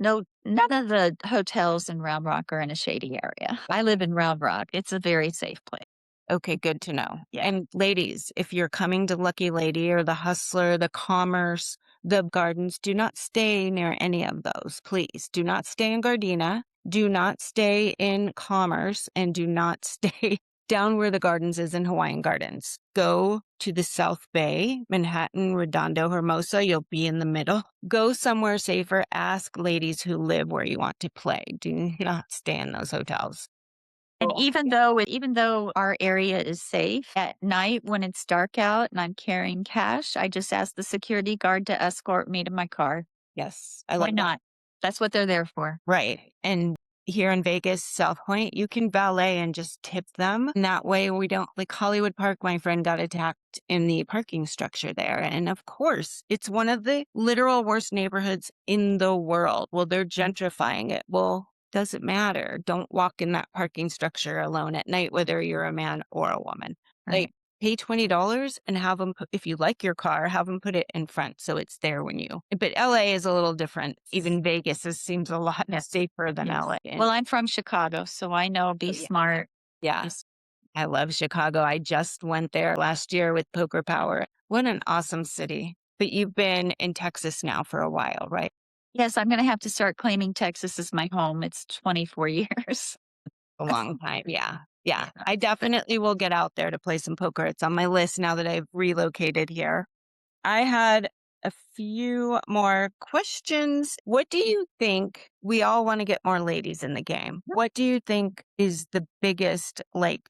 none of the hotels in Round Rock are in a shady area. I live in Round Rock. It's a very safe place. Okay, good to know. Yeah. And ladies, if you're coming to Lucky Lady or the Hustler, the Commerce, the Gardens, do not stay near any of those. Please do not stay in Gardena. Do not stay in Commerce and do not stay down where the Gardens is in Hawaiian Gardens. Go to the South Bay, Manhattan, Redondo, Hermosa. You'll be in the middle. Go somewhere safer. Ask ladies who live where you want to play. Do not stay in those hotels. And even though our area is safe, at night when it's dark out and I'm carrying cash, I just ask the security guard to escort me to my car. Yes. Why not? That's what they're there for. Right. And here in Vegas, South Point, you can valet and just tip them. And that way we don't, like Hollywood Park, my friend got attacked in the parking structure there. And of course, it's one of the literal worst neighborhoods in the world. Well, they're gentrifying it. Well, doesn't matter. Don't walk in that parking structure alone at night, whether you're a man or a woman. Right. Like pay $20 and have them, if you like your car, have them put it in front so it's there when you. But LA is a little different. Even Vegas seems a lot safer than LA. Well, I'm from Chicago, so I know be smart. Yeah. I love Chicago. I just went there last year with Poker Power. What an awesome city. But you've been in Texas now for a while, right? Yes, I'm going to have to start claiming Texas as my home. It's 24 years. A long time. Yeah. Yeah. I definitely will get out there to play some poker. It's on my list now that I've relocated here. I had a few more questions. What do you think? We all want to get more ladies in the game. What do you think is the biggest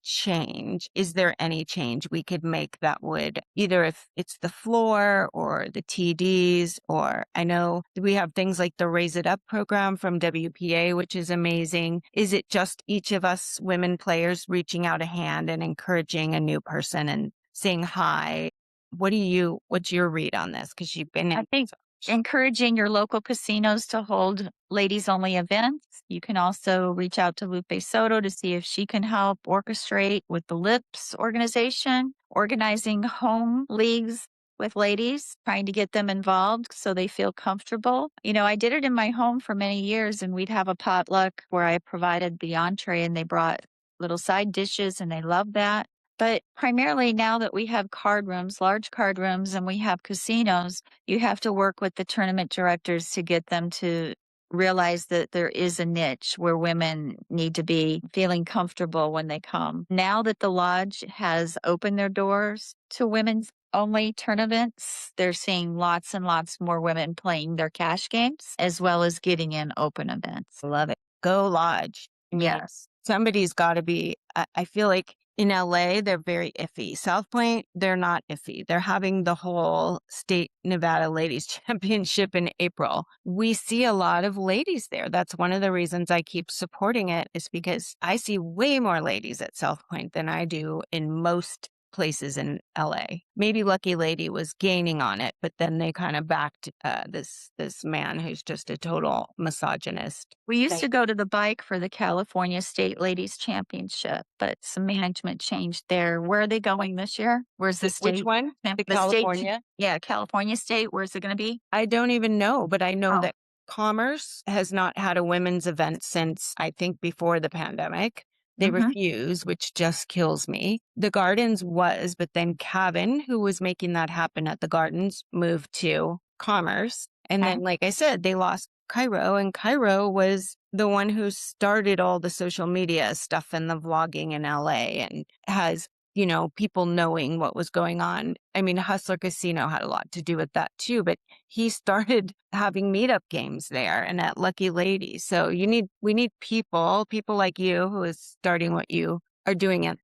change? Is there any change we could make that would either if it's the floor or the TDs, or I know we have things like the Raise It Up program from WPA, which is amazing. Is it just each of us women players reaching out a hand and encouraging a new person and saying hi? What's your read on this? Because you've been in. I think encouraging your local casinos to hold ladies only events. You can also reach out to Lupe Soto to see if she can help orchestrate with the LIPS organization, organizing home leagues with ladies, trying to get them involved so they feel comfortable. I did it in my home for many years, and we'd have a potluck where I provided the entree and they brought little side dishes and they loved that. But primarily now that we have card rooms, large card rooms, and we have casinos, you have to work with the tournament directors to get them to realize that there is a niche where women need to be feeling comfortable when they come. Now that the lodge has opened their doors to women's only tournaments, they're seeing lots and lots more women playing their cash games as well as getting in open events. Love it. Go lodge. Yes. Somebody's got to be, I feel like in LA, they're very iffy. South Point, they're not iffy. They're having the whole state Nevada Ladies Championship in April. We see a lot of ladies there. That's one of the reasons I keep supporting it, is because I see way more ladies at South Point than I do in most places in LA. Maybe Lucky Lady was gaining on it, but then they kind of backed this man who's just a total misogynist. We used to go to the bike for the California State Ladies Championship, but some management changed there. Where are they going this year? Where's the Which state? one? The The state, California? yeah, California State. Where's it going to be? I don't even know, but I know Oh. that Commerce has not had a women's event since I think before the pandemic. They Mhm. refuse, which just kills me. The Gardens was, but then Kevin, who was making that happen at the Gardens, moved to Commerce. And Okay. then, like I said, they lost Cairo, and Cairo was the one who started all the social media stuff and the vlogging in LA and has, you know, people knowing what was going on. I mean, Hustler Casino had a lot to do with that too, but he started having meetup games there and at Lucky Lady. So we need people like you who is starting what you are doing at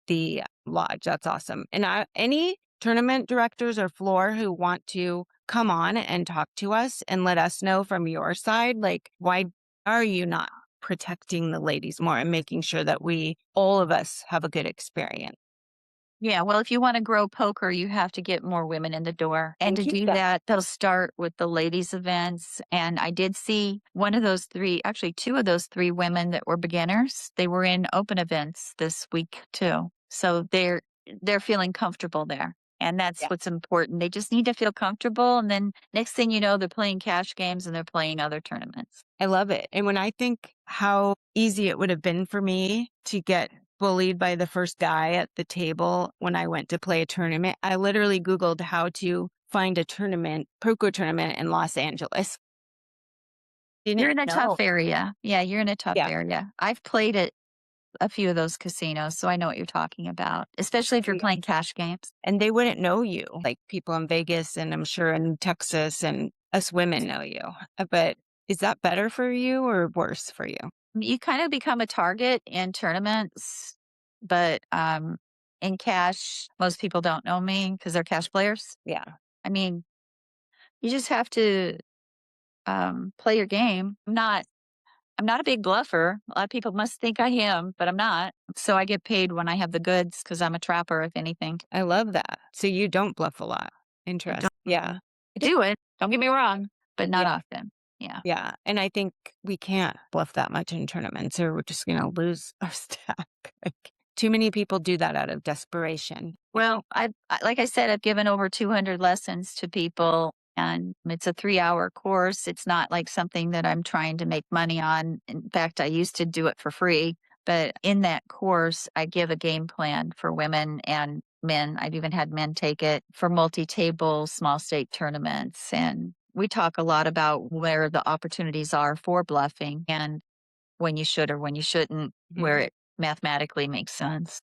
the lodge. That's awesome. And any tournament directors or floor who want to come on and talk to us and let us know from your side, like, why are you not protecting the ladies more and making sure that all of us have a good experience? Yeah, well, if you want to grow poker, you have to get more women in the door. And And to keep do them. that, they'll start with the ladies' events. And I did see one of those three, actually, two of those three women that were beginners. They were in open events this week too. So they're feeling comfortable there. And that's Yeah. what's important. They just need to feel comfortable. And then next thing you know, they're playing cash games and they're playing other tournaments. I love it. And when I think how easy it would have been for me to get bullied by the first guy at the table when I went to play a tournament, I literally Googled how to find a poker tournament in Los Angeles. You're in a know. tough area. Yeah, you're in a tough Yeah. area. I've played at a few of those casinos, so I know what you're talking about, especially if you're Yeah. playing cash games. And they wouldn't know you, like people in Vegas and I'm sure in Texas and us women know you. But is that better for you or worse for you? You kind of become a target in tournaments, but in cash, most people don't know me because they're cash players. Yeah. I mean, you just have to play your game. I'm not a big bluffer. A lot of people must think I am, but I'm not. So I get paid when I have the goods because I'm a trapper, if anything. I love that. So you don't bluff a lot. I Interesting. don't Yeah. I do it. Don't get me wrong, but not Yeah. often. Yeah. Yeah. And I think we can't bluff that much in tournaments or we're just going to lose our stack. Like, too many people do that out of desperation. Well, like I said, I've given over 200 lessons to people, and it's a 3-hour course. It's not like something that I'm trying to make money on. In fact, I used to do it for free. But in that course, I give a game plan for women and men. I've even had men take it for multi-table, small stake tournaments. And we talk a lot about where the opportunities are for bluffing and when you should or when you shouldn't, where it mathematically makes sense.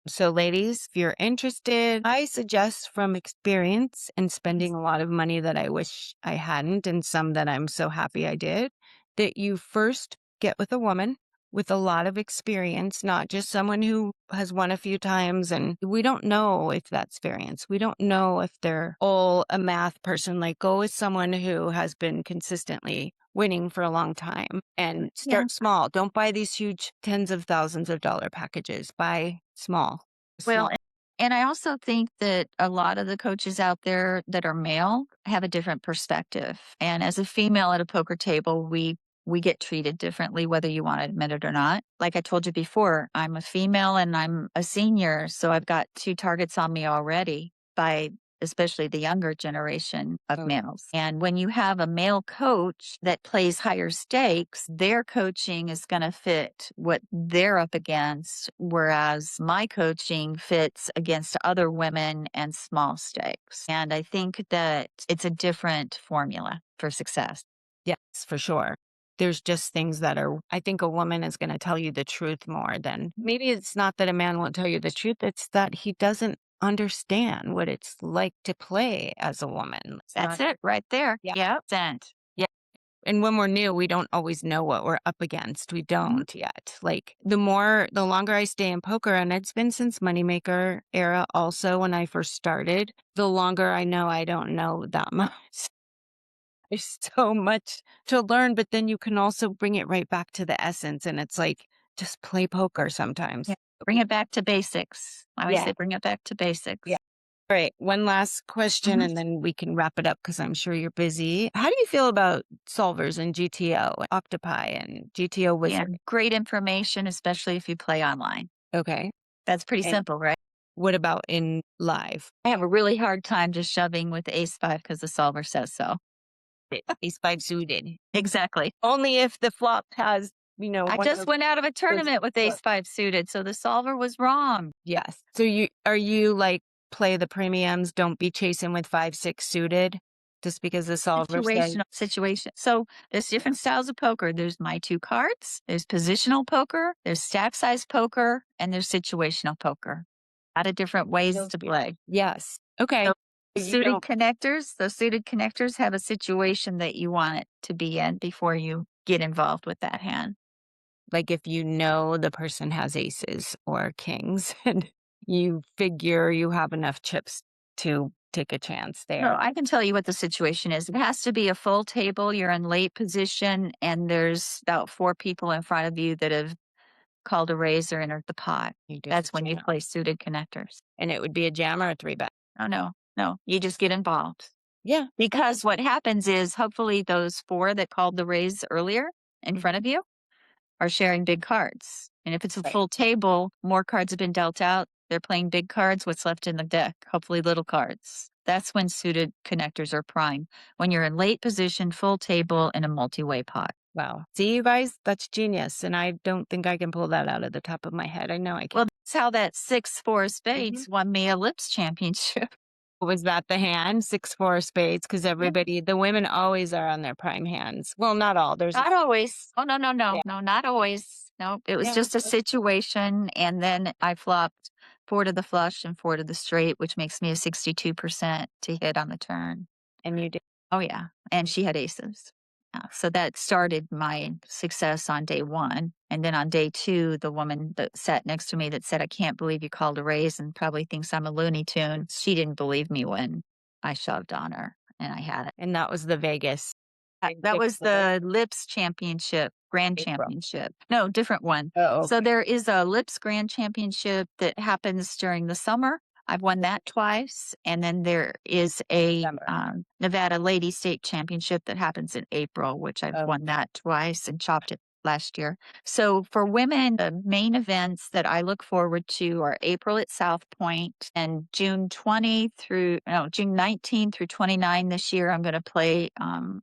So, ladies, if you're interested, I suggest from experience and spending a lot of money that I wish I hadn't and some that I'm so happy I did, that you first get with a woman with a lot of experience, not just someone who has won a few times. And we don't know if that's variance. We don't know if they're all a math person. Like, go with someone who has been consistently winning for a long time and start small. Don't buy these huge tens of thousands of dollar packages. Buy small. Well, Small. and I also think that a lot of the coaches out there that are male have a different perspective. And as a female at a poker table, we get treated differently, whether you want to admit it or not. Like I told you before, I'm a female and I'm a senior, so I've got two targets on me already by especially the younger generation of Oh, males. And when you have a male coach that plays higher stakes, their coaching is going to fit what they're up against, whereas my coaching fits against other women and small stakes. And I think that it's a different formula for success. yes, for sure. There's just things that I think a woman is going to tell you the truth more than maybe it's not that a man won't tell you the truth. It's that he doesn't understand what it's like to play as a woman. That's it right there. Yeah. Yeah. Sent. Yeah. And when we're new, we don't always know what we're up against. We don't yet. Like the longer I stay in poker, and it's been since Moneymaker era also when I first started, the longer I know I don't know that much. There's so much to learn, but then you can also bring it right back to the essence. And it's like, just play poker sometimes. Yeah. Bring it back to basics. I always say bring it back to basics. Yeah. All right. One last question and then we can wrap it up because I'm sure you're busy. How do you feel about solvers and GTO, Octopi and GTO Wizard? Yeah, great information, especially if you play online. Okay. That's pretty simple, right? What about in live? I have a really hard time just shoving with ace 5 because the solver says so. Ace 5 suited. Exactly. Only if the flop has, I just went out of a tournament with ace 5 suited, so the solver was wrong. Yes. So are you like play the premiums, don't be chasing with 5-6 suited just because the solver says Situation. So there's different styles of poker. There's my 2 cards, there's positional poker, there's stack size poker, and there's situational poker. A lot of different ways to play. yes. Okay. So suited connectors have a situation that you want it to be in before you get involved with that hand. Like if you know the person has aces or kings and you figure you have enough chips to take a chance there. No, I can tell you what the situation is. It has to be a full table. You're in late position and there's about 4 people in front of you that have called a raise or entered the pot. That's when you play suited connectors. And it would be a jam or a 3-bet. Oh, no. You just get involved. Yeah. Because what happens is hopefully those 4 that called the raise earlier in front of you are sharing big cards. And if it's a full table, more cards have been dealt out. They're playing big cards. What's left in the deck? Hopefully little cards. That's when suited connectors are prime. When you're in late position, full table, in a multi-way pot. Wow. See, you guys, that's genius. And I don't think I can pull that out of the top of my head. I know I can. Well, that's how that 6-4 spades won me a Lips championship. Was that the hand? 6-4 spades? Because everybody, the women always are on their prime hands. Well, not all. There's not always. Oh, no. No, not always. No, it was just a situation. And then I flopped 4 to the flush and 4 to the straight, which makes me a 62% to hit on the turn. And you did. Oh, yeah. And she had aces. Yeah. So that started my success on day 1. And then on day 2, the woman that sat next to me that said, I can't believe you called a raise and probably thinks I'm a Looney Tune. She didn't believe me when I shoved on her and I had it. And that was the Vegas. That was the Lips Championship, Grand Championship. No, different one. Oh, okay. So there is a Lips Grand Championship that happens during the summer. I've won that twice. And then there is a Nevada Lady State Championship that happens in April, which I've won that twice and chopped it last year. So for women, the main events that I look forward to are April at South Point and June 19 through 29 this year. I'm going to play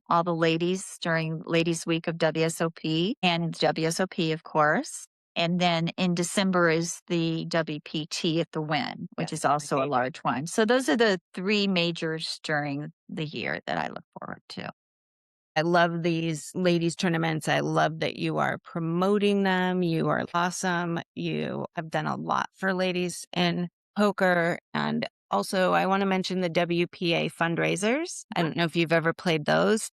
all the ladies during Ladies Week of WSOP and WSOP, of course. And then in December is the WPT at the Wynn, which is also a large one. So those are the 3 majors during the year that I look forward to. I love these ladies tournaments. I love that you are promoting them. You are awesome. You have done a lot for ladies in poker. And also I want to mention the WPA fundraisers. I don't know if you've ever played those.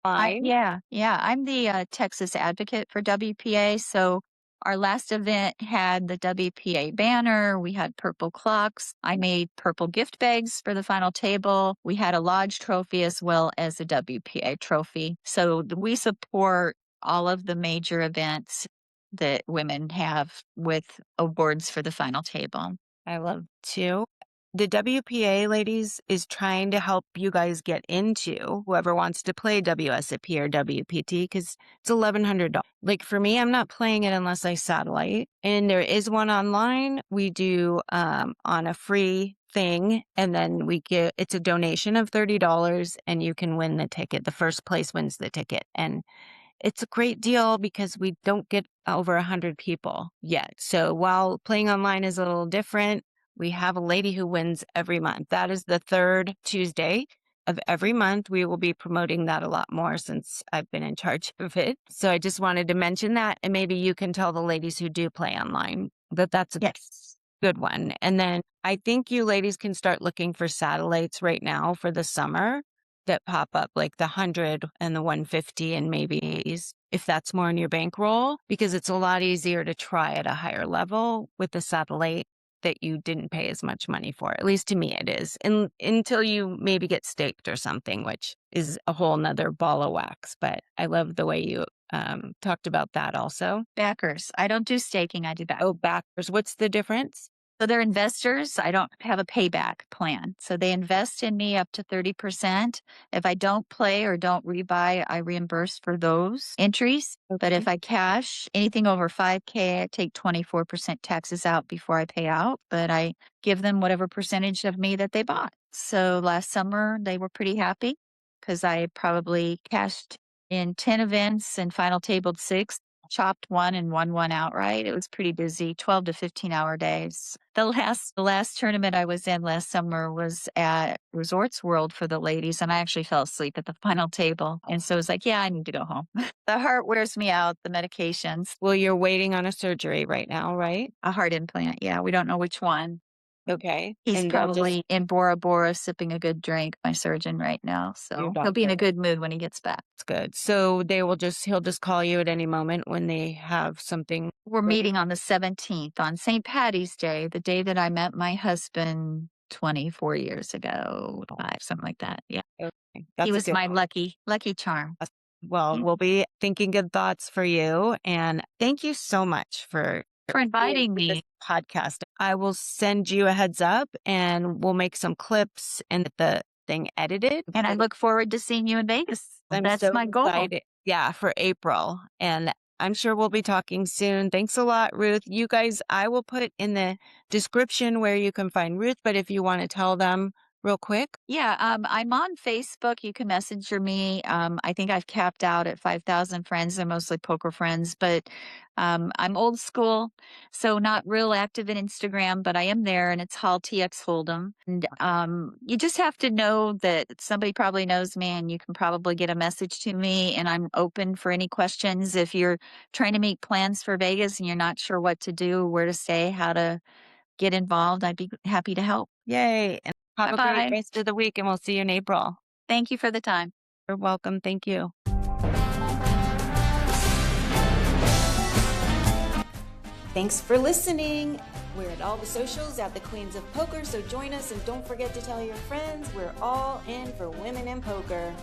Yeah. I'm the Texas advocate for WPA. So our last event had the WPA banner. We had purple clocks. I made purple gift bags for the final table. We had a lodge trophy as well as a WPA trophy. So we support all of the major events that women have with awards for the final table. I love to. The WPA, ladies, is trying to help you guys get into whoever wants to play WSOP or WPT because it's $1,100. Like for me, I'm not playing it unless I satellite. And there is one online. We do on a free thing. And then it's a donation of $30 and you can win the ticket. The first place wins the ticket. And it's a great deal because we don't get over 100 people yet. So while playing online is a little different, we have a lady who wins every month. That is the 3rd Tuesday of every month. We will be promoting that a lot more since I've been in charge of it. So I just wanted to mention that. And maybe you can tell the ladies who do play online that that's a good one. And then I think you ladies can start looking for satellites right now for the summer that pop up, like the 100 and the 150 and maybe if that's more in your bankroll, because it's a lot easier to try at a higher level with the satellite that you didn't pay as much money for. At least to me it is. And until you maybe get staked or something, which is a whole nother ball of wax. But I love the way you talked about that also. Backers. I don't do staking. I do back. Oh, backers. What's the difference? So they're investors. I don't have a payback plan. So they invest in me up to 30%. If I don't play or don't rebuy, I reimburse for those entries. But if I cash anything over 5K, I take 24% taxes out before I pay out. But I give them whatever percentage of me that they bought. So last summer, they were pretty happy because I probably cashed in 10 events and final tabled 6. Chopped one and won one outright. It was pretty busy, 12 to 15-hour days. The last tournament I was in last summer was at Resorts World for the ladies, and I actually fell asleep at the final table. And so it was like, yeah, I need to go home. The heart wears me out, the medications. Well, you're waiting on a surgery right now, right? A heart implant. Yeah, we don't know which one. Okay. He's And they'll probably in Bora Bora sipping a good drink, my surgeon right now. So he'll be in a good mood when he gets back. That's good. So he'll just call you at any moment when they have something. We're meeting on the 17th on St. Patty's Day, the day that I met my husband 24 years ago, something like that. Yeah. Okay. He was my lucky charm. Well, we'll be thinking good thoughts for you. And thank you so much for inviting me. This podcast. I will send you a heads up and we'll make some clips and get the thing edited. And I look forward to seeing you in Vegas. That's so my goal. Excited. Yeah, for April. And I'm sure we'll be talking soon. Thanks a lot, Ruth. You guys, I will put in the description where you can find Ruth, but if you want to tell them real quick. Yeah, I'm on Facebook. You can messenger me. I think I've capped out at 5,000 friends. They're mostly poker friends, but I'm old school, so not real active in Instagram, but I am there, and it's Hall TX Hold'em. And you just have to know that somebody probably knows me, and you can probably get a message to me, and I'm open for any questions. If you're trying to make plans for Vegas and you're not sure what to do, where to stay, how to get involved, I'd be happy to help. Yay. And have Bye-bye. a great rest of the week, and we'll see you in April. Thank you for the time. You're welcome. Thank you. Thanks for listening. We're at all the socials at the Queens of Poker, so join us and don't forget to tell your friends we're all in for women in poker.